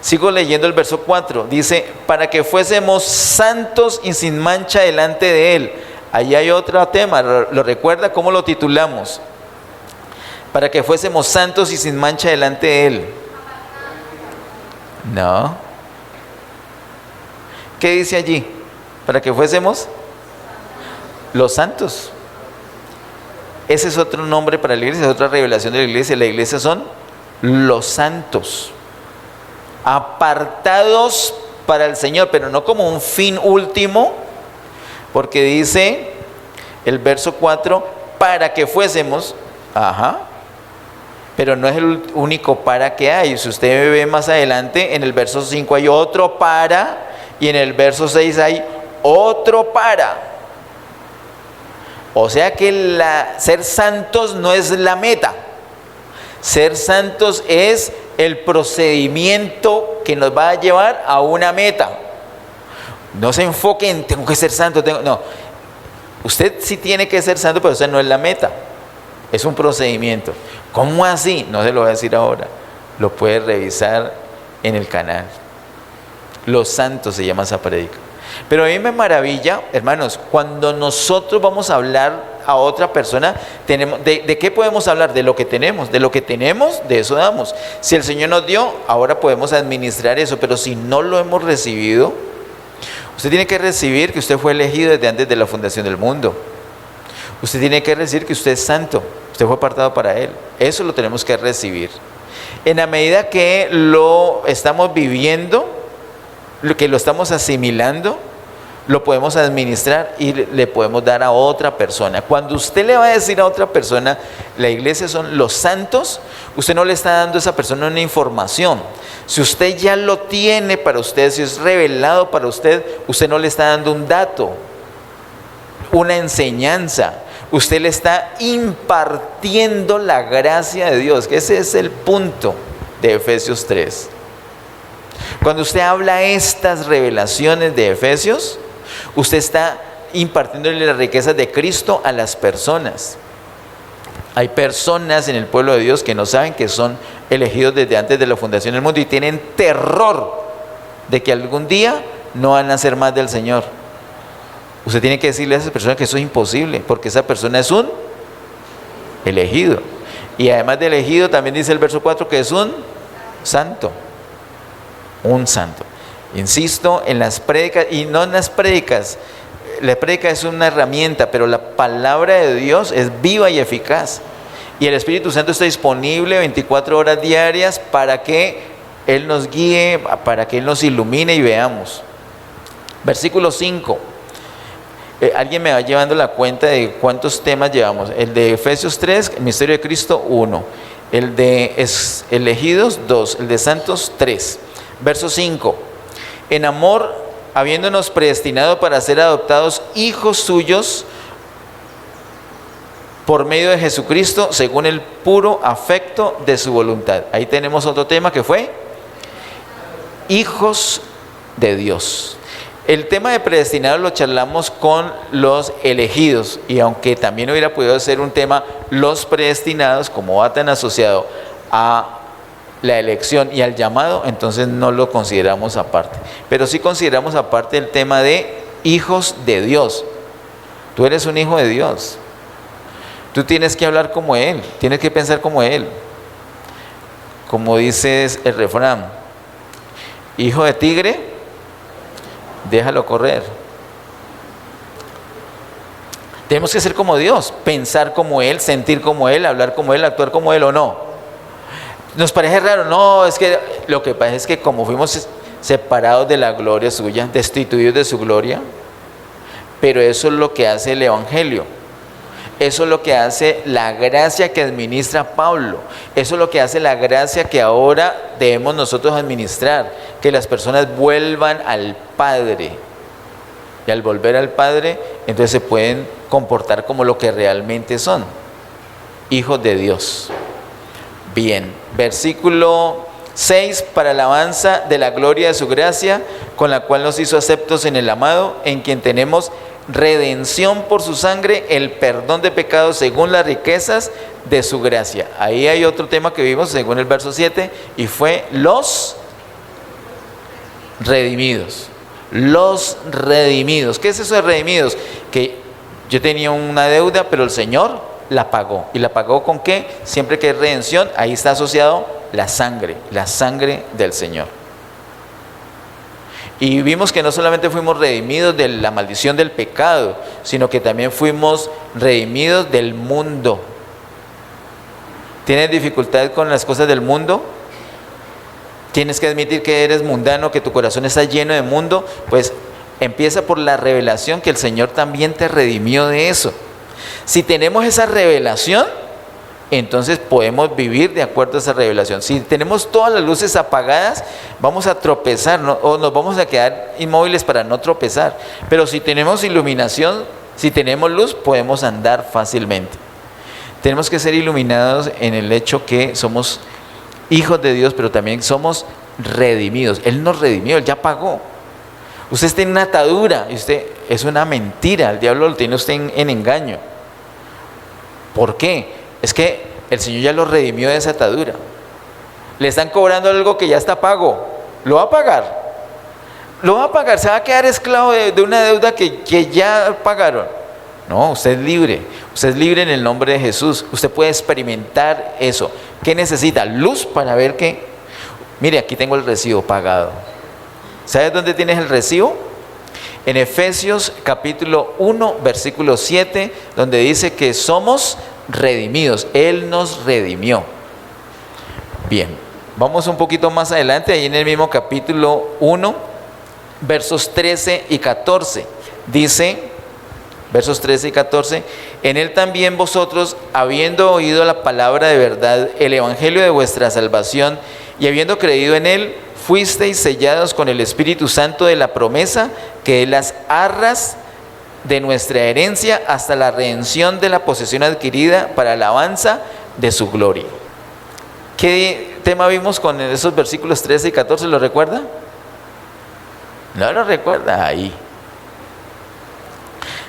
Sigo leyendo el verso 4. Dice: para que fuésemos santos y sin mancha delante de Él. Ahí hay otro tema. ¿Lo recuerda? ¿Cómo lo titulamos? Para que fuésemos santos y sin mancha delante de Él. No. ¿Qué dice allí? Para que fuésemos los santos. Ese es otro nombre para la iglesia, es otra revelación de la iglesia. La iglesia son los santos, apartados para el Señor, pero no como un fin último, porque dice el verso 4, para que fuésemos, pero no es el único para que hay. Si usted ve más adelante, en el verso 5 hay otro para, y en el verso 6 hay otro para. O sea que ser santos no es la meta. Ser santos es el procedimiento que nos va a llevar a una meta. No se enfoque en tengo que ser santo. No, usted sí tiene que ser santo, pero usted no es la meta. Es un procedimiento. ¿Cómo así? No se lo voy a decir ahora. Lo puede revisar en el canal. Los santos se llama esa prédica. Pero a mí me maravilla, hermanos, cuando nosotros vamos a hablar a otra persona, ¿de qué podemos hablar? De lo que tenemos. De lo que tenemos, de eso damos. Si el Señor nos dio, ahora podemos administrar eso. Pero si no lo hemos recibido, usted tiene que recibir que usted fue elegido desde antes de la fundación del mundo. Usted tiene que recibir que usted es santo. Usted fue apartado para Él. Eso lo tenemos que recibir. En la medida que lo estamos viviendo, que lo estamos asimilando, lo podemos administrar y le podemos dar a otra persona. Cuando usted le va a decir a otra persona, la iglesia son los santos, usted no le está dando a esa persona una información. Si usted ya lo tiene para usted, si es revelado para usted, usted no le está dando un dato, una enseñanza. Usted le está impartiendo la gracia de Dios, que ese es el punto de Efesios 3. Cuando usted habla estas revelaciones de Efesios, usted está impartiéndole las riquezas de Cristo a las personas. Hay personas en el pueblo de Dios que no saben que son elegidos desde antes de la fundación del mundo y tienen terror de que algún día no van a ser más del Señor. Usted tiene que decirle a esas personas que eso es imposible, porque esa persona es un elegido. Y además de elegido, también dice el verso 4 que es un santo. Un santo. Insisto en las prédicas, y no en las prédicas. La prédica es una herramienta, pero la palabra de Dios es viva y eficaz. Y el Espíritu Santo está disponible 24 horas diarias para que Él nos guíe, para que Él nos ilumine y veamos. Versículo 5. Alguien me va llevando la cuenta de cuántos temas llevamos. El de Efesios 3, el misterio de Cristo 1. El de elegidos 2. El de santos 3. Verso 5. En amor, habiéndonos predestinado para ser adoptados hijos suyos por medio de Jesucristo, según el puro afecto de su voluntad. Ahí tenemos otro tema que fue hijos de Dios. El tema de predestinados lo charlamos con los elegidos, y aunque también hubiera podido ser un tema los predestinados, como va tan asociado a la elección y al llamado, entonces no lo consideramos aparte. Pero sí consideramos aparte el tema de hijos de Dios. Tú eres un hijo de Dios. Tú tienes que hablar como Él, tienes que pensar como Él. Como dice el refrán, hijo de tigre, déjalo correr. Tenemos que ser como Dios, pensar como Él, sentir como Él, hablar como Él, actuar como Él, ¿o no? Nos parece raro, no, es que lo que pasa es que como fuimos separados de la gloria suya, destituidos de su gloria, pero eso es lo que hace el Evangelio. Eso es lo que hace la gracia que administra Pablo. Eso es lo que hace la gracia que ahora debemos nosotros administrar. Que las personas vuelvan al Padre. Y al volver al Padre, entonces se pueden comportar como lo que realmente son. Hijos de Dios. Bien, versículo 6. Para alabanza de la gloria de su gracia, con la cual nos hizo aceptos en el amado, en quien tenemos redención por su sangre, el perdón de pecados según las riquezas de su gracia. Ahí hay otro tema que vimos según el verso 7, y fue los redimidos. Los redimidos. ¿Qué es eso de redimidos? Que yo tenía una deuda, pero el Señor la pagó. ¿Y la pagó con qué? Siempre que hay redención, ahí está asociado la sangre del Señor. Y vimos que no solamente fuimos redimidos de la maldición del pecado, sino que también fuimos redimidos del mundo. ¿Tienes dificultad con las cosas del mundo? ¿Tienes que admitir que eres mundano, que tu corazón está lleno de mundo? Pues empieza por la revelación que el Señor también te redimió de eso. Si tenemos esa revelación, entonces podemos vivir de acuerdo a esa revelación. Si tenemos todas las luces apagadas, vamos a tropezar, ¿no? O nos vamos a quedar inmóviles para no tropezar. Pero si tenemos iluminación, si tenemos luz, podemos andar fácilmente. Tenemos que ser iluminados en el hecho que somos hijos de Dios, pero también somos redimidos. Él nos redimió, Él ya pagó. Usted está en una atadura y usted es una mentira. El diablo lo tiene usted en engaño. ¿Por qué? Es que el Señor ya lo redimió de esa atadura. Le están cobrando algo que ya está pago. ¿Lo va a pagar? ¿Lo va a pagar? ¿Se va a quedar esclavo de una deuda que ya pagaron? No, usted es libre. Usted es libre en el nombre de Jesús. Usted puede experimentar eso. ¿Qué necesita? Luz para ver que, mire, aquí tengo el recibo pagado. ¿Sabes dónde tienes el recibo? En Efesios capítulo 1, versículo 7, donde dice que somos redimidos. Él nos redimió. Bien, vamos un poquito más adelante, ahí en el mismo capítulo 1, versos 13 y 14. Dice, versos 13 y 14, en Él también vosotros, habiendo oído la palabra de verdad, el evangelio de vuestra salvación, y habiendo creído en Él, fuisteis sellados con el Espíritu Santo de la promesa, que es las arras de nuestra herencia hasta la redención de la posesión adquirida para alabanza de su gloria. ¿Qué tema vimos con esos versículos 13 y 14? ¿Lo recuerda? No lo recuerda. Ahí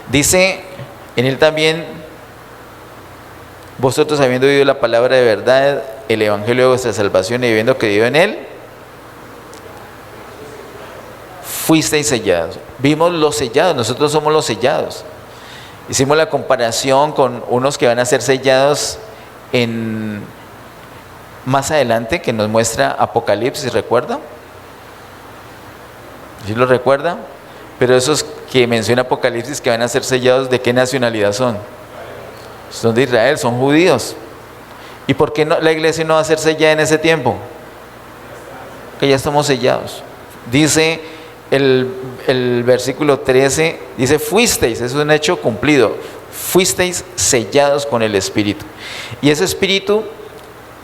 dice, en Él también vosotros, habiendo oído la palabra de verdad, el evangelio de vuestra salvación, y habiendo creído en Él, fuisteis sellados. Vimos los sellados, nosotros somos los sellados. Hicimos la comparación con unos que van a ser sellados más adelante, que nos muestra Apocalipsis, ¿recuerda? ¿Sí lo recuerda? Pero esos que menciona Apocalipsis que van a ser sellados, ¿de qué nacionalidad son? Son de Israel, son judíos. ¿Y por qué la iglesia no va a ser sellada en ese tiempo? Que ya estamos sellados. Dice el versículo 13, dice, fuisteis, es un hecho cumplido, fuisteis sellados con el Espíritu. Y ese Espíritu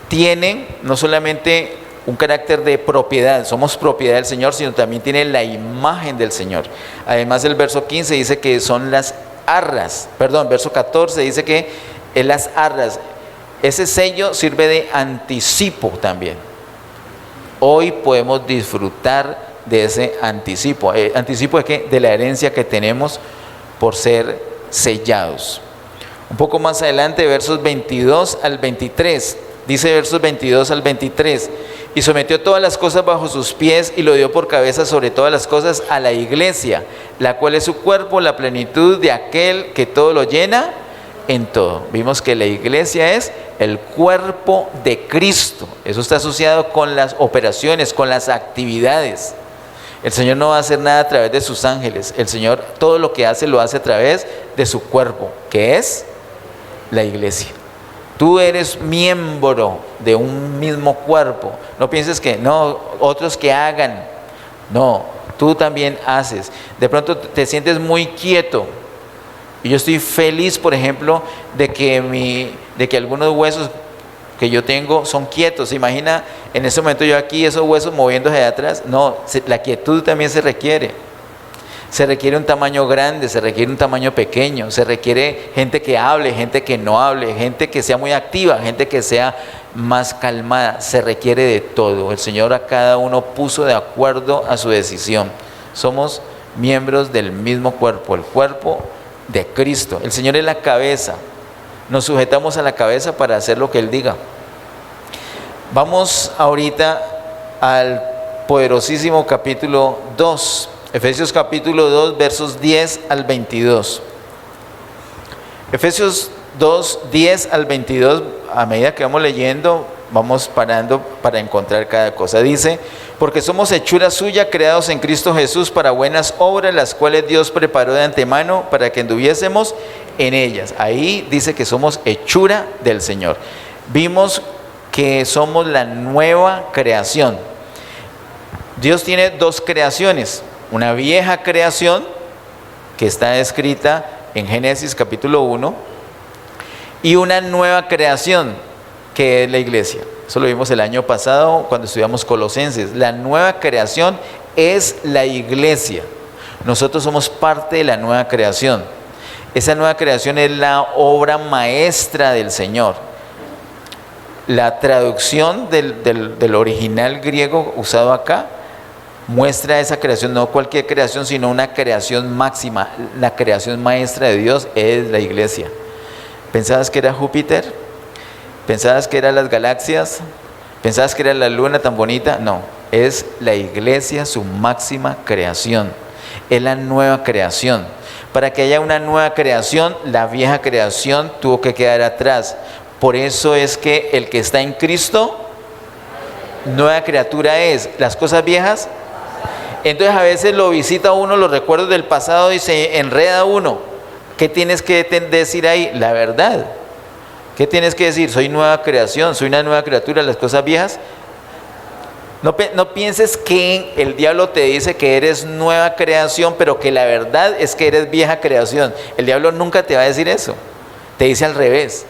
tiene no solamente un carácter de propiedad, somos propiedad del Señor, sino también tiene la imagen del Señor. Además el verso 15 dice que son las arras, verso 14 dice que es las arras. Ese sello sirve de anticipo también. Hoy podemos disfrutar de ese anticipo. ¿Anticipo de qué? De la herencia que tenemos por ser sellados. Un poco más adelante, versos 22 al 23. Dice versos 22 al 23. Y sometió todas las cosas bajo sus pies y lo dio por cabeza sobre todas las cosas a la iglesia, la cual es su cuerpo, la plenitud de aquel que todo lo llena en todo. Vimos que la iglesia es el cuerpo de Cristo. Eso está asociado con las operaciones, con las actividades. El Señor no va a hacer nada a través de sus ángeles. El Señor todo lo que hace lo hace a través de su cuerpo, que es la iglesia. Tú eres miembro de un mismo cuerpo. No pienses que no, otros que hagan. No, tú también haces. De pronto te sientes muy quieto. Y yo estoy feliz, por ejemplo, de que algunos huesos que yo tengo son quietos. ¿Se imagina en ese momento yo aquí, esos huesos moviéndose de atrás? No, la quietud también se requiere. Se requiere un tamaño grande, se requiere un tamaño pequeño, se requiere gente que hable, gente que no hable, gente que sea muy activa, gente que sea más calmada. Se requiere de todo. El Señor a cada uno puso de acuerdo a su decisión. Somos miembros del mismo cuerpo, el cuerpo de Cristo. El Señor es la cabeza. Nos sujetamos a la cabeza para hacer lo que Él diga. Vamos ahorita al poderosísimo capítulo 2. Efesios capítulo 2, versos 10 al 22. Efesios 2, 10 al 22, a medida que vamos leyendo, vamos parando para encontrar cada cosa. Dice, porque somos hechura suya, creados en Cristo Jesús para buenas obras, las cuales Dios preparó de antemano para que anduviésemos en ellas. Ahí dice que somos hechura del Señor. Vimos que somos la nueva creación. Dios tiene dos creaciones. Una vieja creación que está escrita en Génesis capítulo 1 y una nueva creación que es la iglesia. Eso lo vimos el año pasado cuando estudiamos Colosenses. La nueva creación es la iglesia. Nosotros somos parte de la nueva creación. Esa nueva creación es la obra maestra del Señor. La traducción del original griego usado acá muestra esa creación, no cualquier creación, sino una creación máxima. La creación maestra de Dios es la iglesia. ¿Pensabas que era Júpiter? ¿Pensabas que eran las galaxias? ¿Pensabas que era la luna tan bonita? No, es la iglesia su máxima creación. Es la nueva creación. Para que haya una nueva creación, la vieja creación tuvo que quedar atrás. Por eso es que el que está en Cristo, nueva criatura es. Las cosas viejas, entonces a veces lo visita uno los recuerdos del pasado y se enreda uno. ¿Qué tienes que decir ahí? La verdad. ¿Qué tienes que decir? Soy nueva creación, soy una nueva criatura. Las cosas viejas, no pienses que el diablo te dice que eres nueva creación, pero que la verdad es que eres vieja creación. El diablo nunca te va a decir eso. Te dice al revés.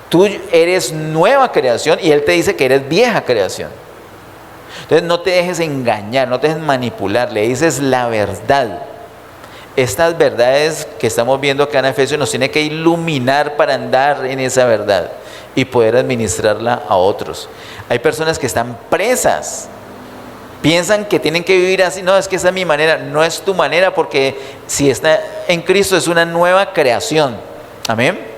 Tú eres nueva creación y él te dice que eres vieja creación. Entonces no te dejes engañar, no te dejes manipular, le dices la verdad. Estas verdades que estamos viendo acá en Efesios nos tiene que iluminar para andar en esa verdad y poder administrarla a otros. Hay personas que están presas, piensan que tienen que vivir así. No, es que esa es mi manera. No es tu manera, porque si está en Cristo es una nueva creación. Amén.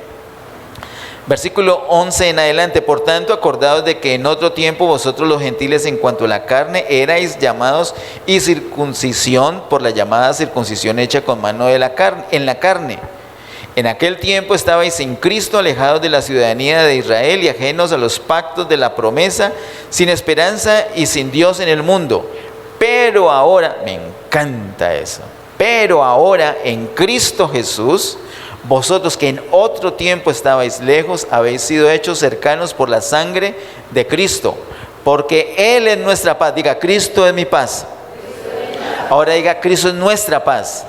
Versículo 11 en adelante. Por tanto, acordaos de que en otro tiempo vosotros los gentiles en cuanto a la carne erais llamados y circuncisión por la llamada circuncisión hecha con mano de la carne, en la carne. En aquel tiempo estabais en Cristo, alejados de la ciudadanía de Israel y ajenos a los pactos de la promesa, sin esperanza y sin Dios en el mundo. Pero ahora, me encanta eso, pero ahora en Cristo Jesús, Vosotros que en otro tiempo estabais lejos, habéis sido hechos cercanos por la sangre de Cristo, porque Él es nuestra paz. Diga, Cristo es mi paz. Ahora diga, Cristo es nuestra paz.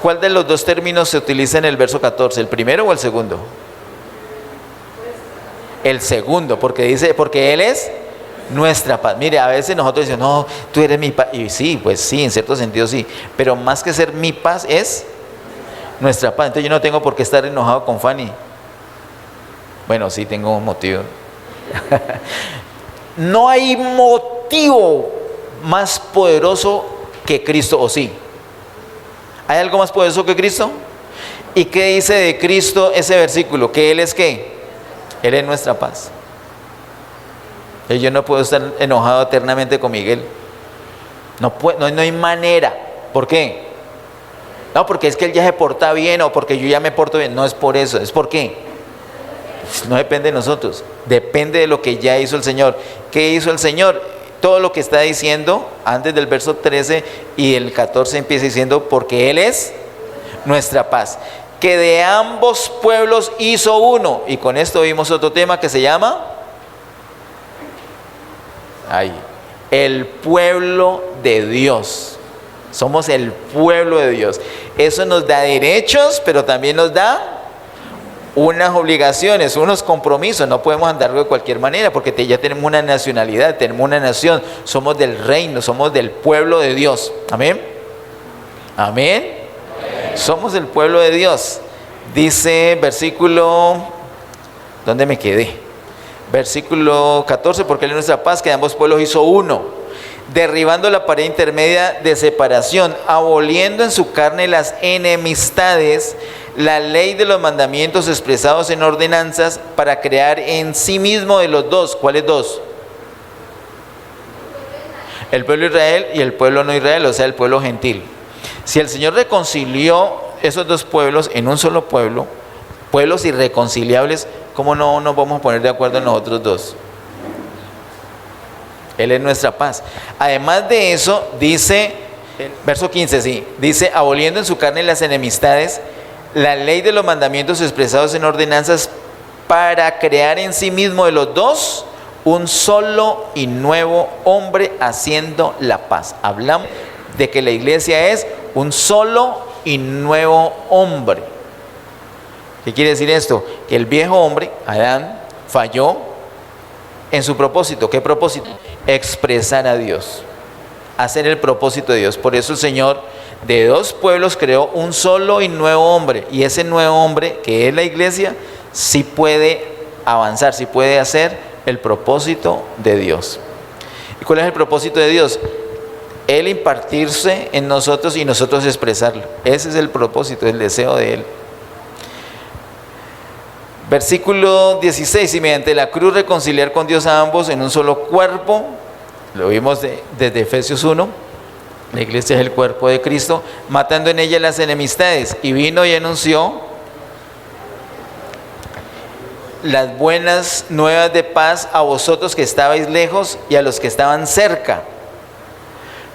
¿Cuál de los dos términos se utiliza en el verso 14? ¿El primero o el segundo? El segundo, porque dice, porque Él es nuestra paz. Mire, a veces nosotros decimos, no, tú eres mi paz. Y sí, pues sí, en cierto sentido sí. Pero más que ser mi paz es nuestra paz. Entonces yo no tengo por qué estar enojado con Fanny. Bueno, sí tengo un motivo. No hay motivo más poderoso que Cristo, ¿o sí? ¿Hay algo más poderoso que Cristo? ¿Y qué dice de Cristo ese versículo? ¿Que Él es qué? Él es nuestra paz. Yo no puedo estar enojado eternamente con Miguel. No hay manera. ¿Por qué? No, porque es que él ya se porta bien o porque yo ya me porto bien. No es por eso. ¿Es por qué? No depende de nosotros. Depende de lo que ya hizo el Señor. ¿Qué hizo el Señor? Todo lo que está diciendo antes del verso 13 y el 14 empieza diciendo, porque Él es nuestra paz, que de ambos pueblos hizo uno. Y con esto vimos otro tema que se llama el pueblo de Dios. Somos el pueblo de Dios. Eso nos da derechos, pero también nos da unas obligaciones, unos compromisos. No podemos andar de cualquier manera porque ya tenemos una nacionalidad, tenemos una nación, somos del reino, somos del pueblo de Dios. Amén. Amén. Somos el pueblo de Dios. Dice versículo, ¿dónde me quedé? Versículo 14, porque Él es nuestra paz, que de ambos pueblos hizo uno, derribando la pared intermedia de separación, aboliendo en su carne las enemistades, la ley de los mandamientos expresados en ordenanzas, para crear en sí mismo de los dos. ¿Cuáles dos? El pueblo de Israel y el pueblo no Israel, o sea, el pueblo gentil. Si el Señor reconcilió esos dos pueblos en un solo pueblo, pueblos irreconciliables, ¿cómo no nos vamos a poner de acuerdo en nosotros dos? Él es nuestra paz. Además de eso, dice, verso 15, sí, dice, aboliendo en su carne las enemistades, la ley de los mandamientos expresados en ordenanzas, para crear en sí mismo de los dos un solo y nuevo hombre, haciendo la paz. Hablamos de que la iglesia es un solo y nuevo hombre. ¿Qué quiere decir esto? Que el viejo hombre, Adán, falló en su propósito. ¿Qué propósito? Expresar a Dios, hacer el propósito de Dios. Por eso el Señor de dos pueblos creó un solo y nuevo hombre. Y ese nuevo hombre, que es la iglesia, sí puede avanzar, sí puede hacer el propósito de Dios. ¿Y cuál es el propósito de Dios? Él impartirse en nosotros y nosotros expresarlo. Ese es el propósito, el deseo de Él. Versículo 16, y mediante la cruz reconciliar con Dios a ambos en un solo cuerpo. Lo vimos desde Efesios 1. La iglesia es el cuerpo de Cristo, matando en ella las enemistades. Y vino y anunció las buenas nuevas de paz a vosotros que estabais lejos y a los que estaban cerca.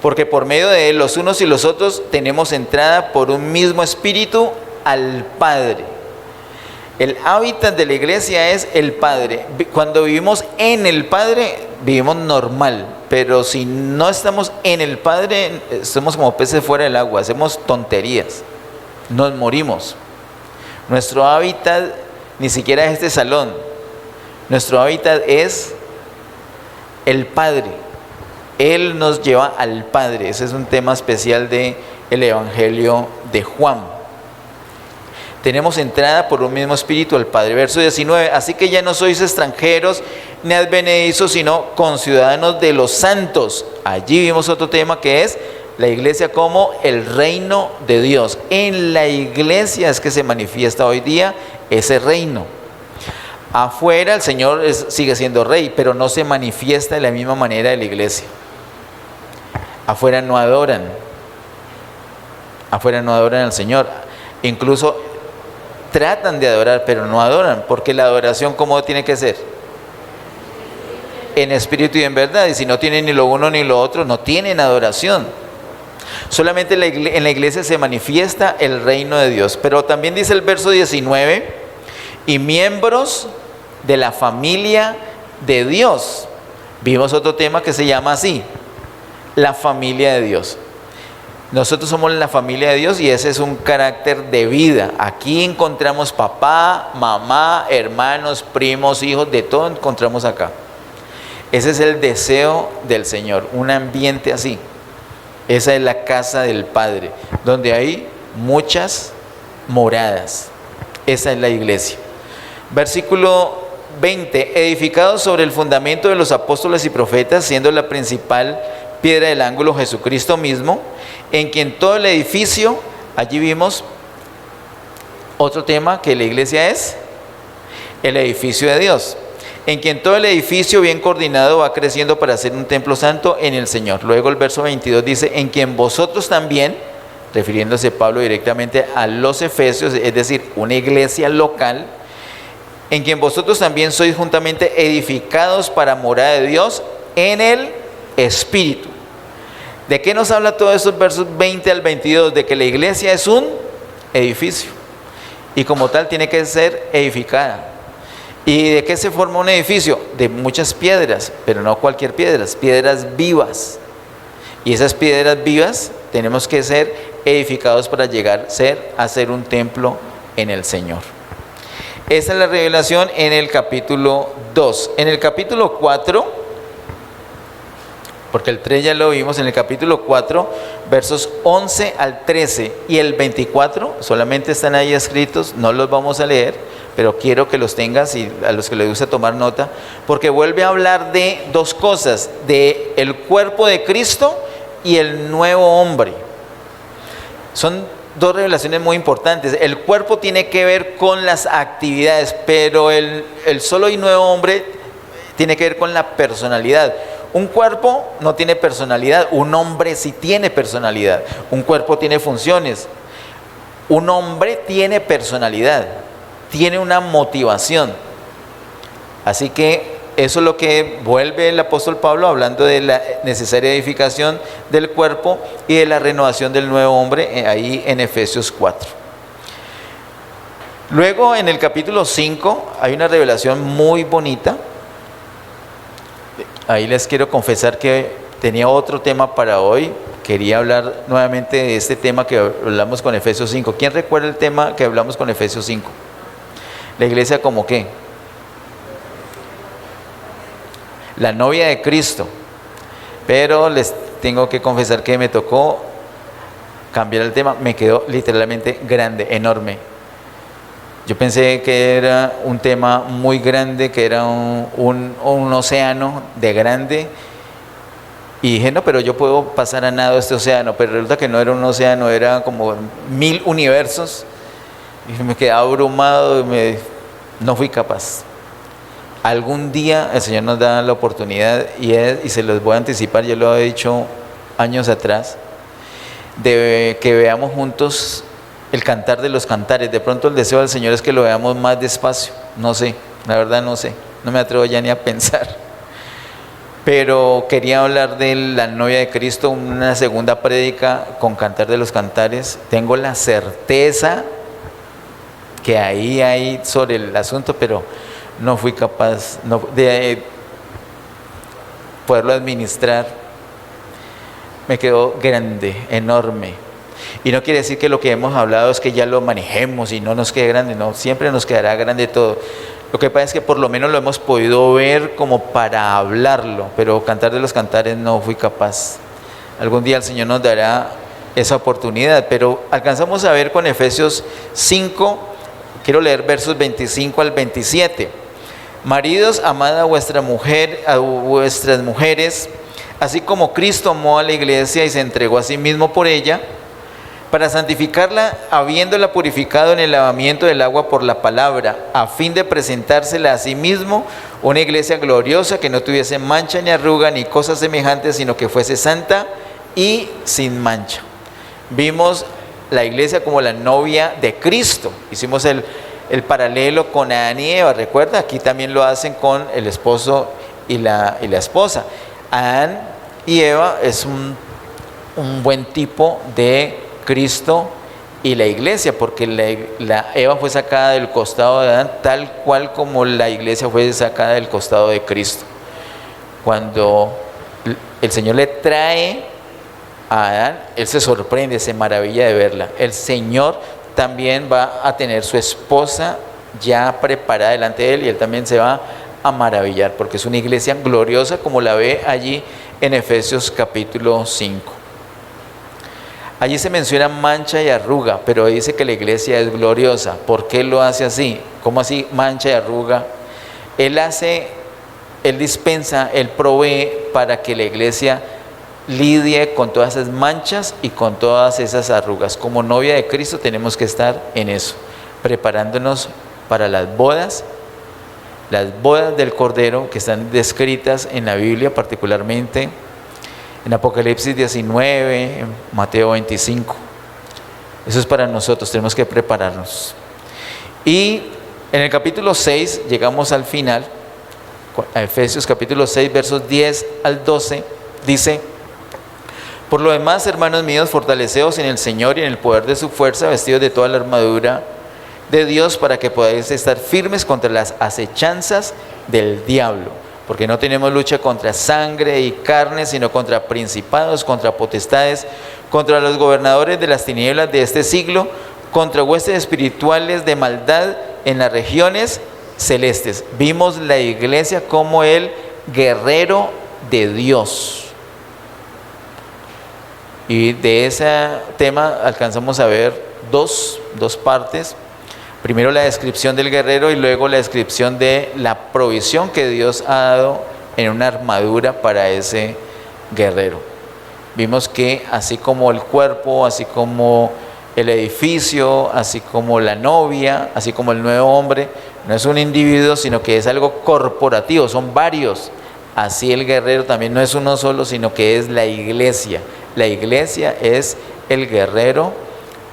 Porque por medio de Él, los unos y los otros, tenemos entrada por un mismo espíritu al Padre. El hábitat de la iglesia es el Padre. Cuando vivimos en el Padre, vivimos normal. Pero si no estamos en el Padre, somos como peces fuera del agua, hacemos tonterías, nos morimos. Nuestro hábitat ni siquiera es este salón. Nuestro hábitat es el Padre. Él nos lleva al Padre. Ese es un tema especial del Evangelio de Juan. Tenemos entrada por un mismo espíritu al Padre. Verso 19, así que ya no sois extranjeros ni advenedizos, sino conciudadanos de los santos. Allí vimos otro tema que es la iglesia como el reino de Dios. En la iglesia es que se manifiesta hoy día ese reino. Afuera el Señor sigue siendo rey, pero no se manifiesta de la misma manera de la iglesia. Afuera no adoran. Afuera no adoran al Señor. Incluso tratan de adorar, pero no adoran, porque la adoración, ¿cómo tiene que ser? En espíritu y en verdad. Y si no tienen ni lo uno ni lo otro, no tienen adoración. Solamente en la iglesia se manifiesta el reino de Dios. Pero también dice el verso 19, y miembros de la familia de Dios. Vimos otro tema que se llama así, la familia de Dios. Nosotros somos la familia de Dios y ese es un carácter de vida. Aquí encontramos papá, mamá, hermanos, primos, hijos, de todo encontramos acá. Ese es el deseo del Señor, un ambiente así. Esa es la casa del Padre, donde hay muchas moradas. Esa es la iglesia. Versículo 20, edificados sobre el fundamento de los apóstoles y profetas, siendo la principal piedra del ángulo Jesucristo mismo, en quien todo el edificio, allí vimos otro tema que la iglesia es el edificio de Dios, en quien todo el edificio bien coordinado va creciendo para ser un templo santo en el Señor. Luego el verso 22 dice, en quien vosotros también, refiriéndose Pablo directamente a los efesios, es decir, una iglesia local, en quien vosotros también sois juntamente edificados para morada de Dios en el Espíritu. ¿De qué nos habla todos estos versos 20 al 22? De que la iglesia es un edificio y como tal tiene que ser edificada. ¿Y de qué se forma un edificio? De muchas piedras, pero no cualquier piedras, piedras vivas. Y esas piedras vivas tenemos que ser edificados para llegar a ser un templo en el Señor. Esa es la revelación en el capítulo 2. En el capítulo 4, porque el 3 ya lo vimos, en el capítulo 4, versos 11 al 13 y el 24, solamente están ahí escritos, no los vamos a leer, pero quiero que los tengas y a los que les gusta tomar nota, porque vuelve a hablar de dos cosas, de el cuerpo de Cristo y el nuevo hombre. Son dos revelaciones muy importantes. El cuerpo tiene que ver con las actividades, pero el solo y nuevo hombre tiene que ver con la personalidad. Un cuerpo no tiene personalidad, un hombre sí tiene personalidad. Un cuerpo tiene funciones, un hombre tiene personalidad, tiene una motivación. Así que eso es lo que vuelve el apóstol Pablo hablando de la necesaria edificación del cuerpo y de la renovación del nuevo hombre ahí en Efesios 4. Luego en el capítulo 5 hay una revelación muy bonita. Ahí les quiero confesar que tenía otro tema para hoy. Quería hablar nuevamente de este tema que hablamos con Efesios 5. ¿Quién recuerda el tema que hablamos con Efesios 5? La iglesia como qué? La novia de Cristo. Pero les tengo que confesar que me tocó cambiar el tema. Me quedó literalmente grande, enorme. Yo pensé que era un tema muy grande, que era un océano de grande. Y dije, no, pero yo puedo pasar a nado este océano. Pero resulta que no era un océano, era como 1000 universos. Y me quedé abrumado y no fui capaz. Algún día el Señor nos da la oportunidad y se los voy a anticipar, yo lo he dicho años atrás, de que veamos juntos el cantar de los cantares. De pronto el deseo del Señor es que lo veamos más despacio, no sé, la verdad no sé, no me atrevo ya ni a pensar. Pero quería hablar de la novia de Cristo, una segunda prédica con cantar de los cantares. Tengo la certeza que ahí hay sobre el asunto, pero no fui capaz de poderlo administrar. Me quedó grande, enorme. Y no quiere decir que lo que hemos hablado es que ya lo manejemos y no nos quede grande, no, siempre nos quedará grande todo. Lo que pasa es que por lo menos lo hemos podido ver como para hablarlo, pero cantar de los cantares no fui capaz. Algún día el Señor nos dará esa oportunidad, pero alcanzamos a ver con Efesios 5, quiero leer versos 25 al 27. Maridos, amad a vuestras mujeres, así como Cristo amó a la iglesia y se entregó a sí mismo por ella, para santificarla, habiéndola purificado en el lavamiento del agua por la palabra, a fin de presentársela a sí mismo una iglesia gloriosa, que no tuviese mancha ni arruga ni cosas semejantes, sino que fuese santa y sin mancha. Vimos la iglesia como la novia de Cristo. Hicimos el paralelo con Adán y Eva, recuerda, aquí también lo hacen con el esposo y la esposa. Adán y Eva es un buen tipo de Cristo y la iglesia, porque Eva fue sacada del costado de Adán, tal cual como la iglesia fue sacada del costado de Cristo. Cuando el Señor le trae a Adán, él se sorprende, se maravilla de verla. El Señor también va a tener su esposa ya preparada delante de él, y él también se va a maravillar, porque es una iglesia gloriosa, como la ve allí en Efesios capítulo 5. Allí se menciona mancha y arruga, pero dice que la iglesia es gloriosa. ¿Por qué lo hace así? ¿Cómo así mancha y arruga? Él dispensa, Él provee para que la iglesia lidie con todas esas manchas y con todas esas arrugas. Como novia de Cristo tenemos que estar en eso, preparándonos para las bodas del Cordero, que están descritas en la Biblia, particularmente en Apocalipsis 19, en Mateo 25. Eso es para nosotros, tenemos que prepararnos. Y en el capítulo 6, llegamos al final, a Efesios capítulo 6, versos 10 al 12, dice: por lo demás, hermanos míos, fortaleceos en el Señor y en el poder de su fuerza, vestidos de toda la armadura de Dios, para que podáis estar firmes contra las acechanzas del diablo. Porque no tenemos lucha contra sangre y carne, sino contra principados, contra potestades, contra los gobernadores de las tinieblas de este siglo, contra huestes espirituales de maldad en las regiones celestes. Vimos la iglesia como el guerrero de Dios. Y de ese tema alcanzamos a ver dos partes. Primero la descripción del guerrero y luego la descripción de la provisión que Dios ha dado en una armadura para ese guerrero. Vimos que así como el cuerpo, así como el edificio, así como la novia, así como el nuevo hombre, no es un individuo, sino que es algo corporativo, son varios. Así el guerrero también no es uno solo, sino que es la iglesia. La iglesia es el guerrero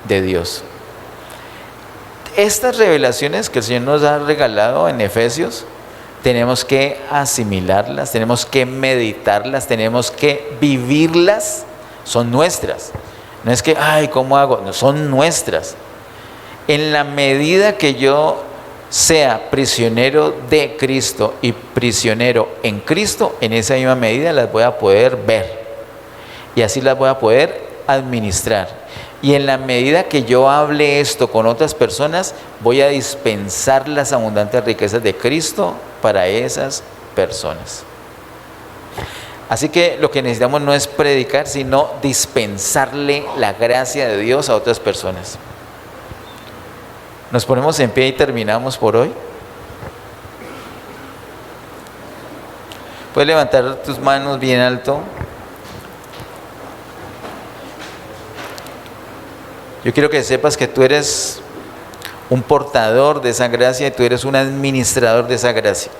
de Dios. Estas revelaciones que el Señor nos ha regalado en Efesios, tenemos que asimilarlas, tenemos que meditarlas, tenemos que vivirlas. Son nuestras. No es que, ay, ¿cómo hago? No, son nuestras. En la medida que yo sea prisionero de Cristo y prisionero en Cristo, en esa misma medida las voy a poder ver. Y así las voy a poder administrar. Y en la medida que yo hable esto con otras personas, voy a dispensar las abundantes riquezas de Cristo para esas personas. Así que lo que necesitamos no es predicar, sino dispensarle la gracia de Dios a otras personas. Nos ponemos en pie y terminamos por hoy. Puedes levantar tus manos bien alto. Yo quiero que sepas que tú eres un portador de esa gracia y tú eres un administrador de esa gracia.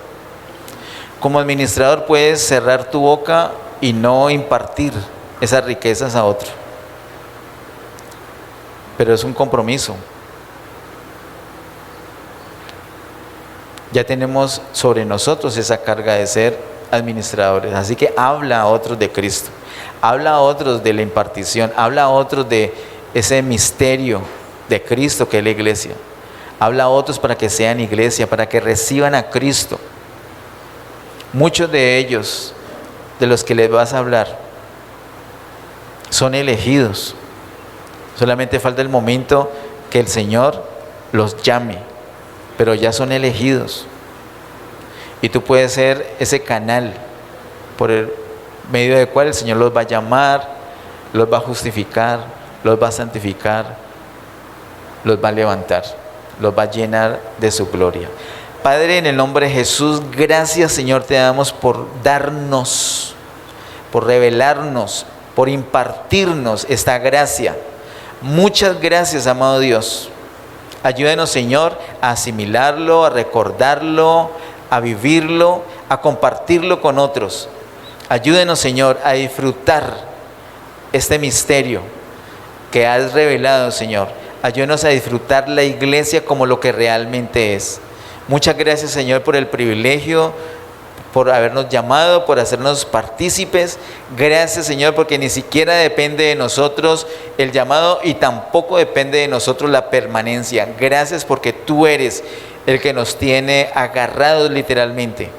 Como administrador puedes cerrar tu boca y no impartir esas riquezas a otro. Pero es un compromiso. Ya tenemos sobre nosotros esa carga de ser administradores. Así que habla a otros de Cristo. Habla a otros de la impartición. Habla a otros de ese misterio de Cristo que es la iglesia. Habla a otros para que sean iglesia, para que reciban a Cristo. Muchos de ellos, de los que les vas a hablar, son elegidos. Solamente falta el momento que el Señor los llame, pero ya son elegidos. Y tú puedes ser ese canal por el medio del cual el Señor los va a llamar, los va a justificar, los va a santificar, los va a levantar, los va a llenar de su gloria. Padre, en el nombre de Jesús, gracias, Señor, te damos por darnos, por revelarnos, por impartirnos esta gracia. Muchas gracias, amado Dios. Ayúdenos, Señor, a asimilarlo, a recordarlo, a vivirlo, a compartirlo con otros. Ayúdenos, Señor, a disfrutar este misterio que has revelado, Señor. Ayúdenos a disfrutar la iglesia como lo que realmente es. Muchas gracias, Señor, por el privilegio por habernos llamado, por hacernos partícipes. Gracias, Señor, porque ni siquiera depende de nosotros el llamado y tampoco depende de nosotros la permanencia. Gracias porque tú eres el que nos tiene agarrados literalmente.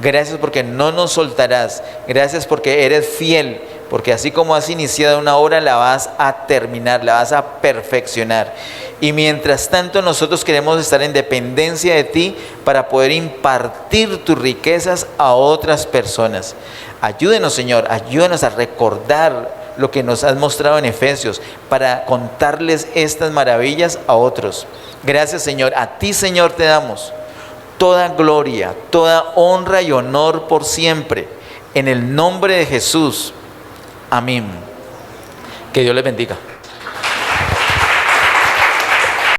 Gracias porque no nos soltarás. Gracias porque eres fiel, porque así como has iniciado una obra, la vas a terminar, la vas a perfeccionar. Y mientras tanto nosotros queremos estar en dependencia de ti para poder impartir tus riquezas a otras personas. Ayúdenos, Señor, ayúdenos a recordar lo que nos has mostrado en Efesios para contarles estas maravillas a otros. Gracias, Señor. A ti, Señor, te damos toda gloria, toda honra y honor por siempre. En el nombre de Jesús. Amén. Que Dios les bendiga.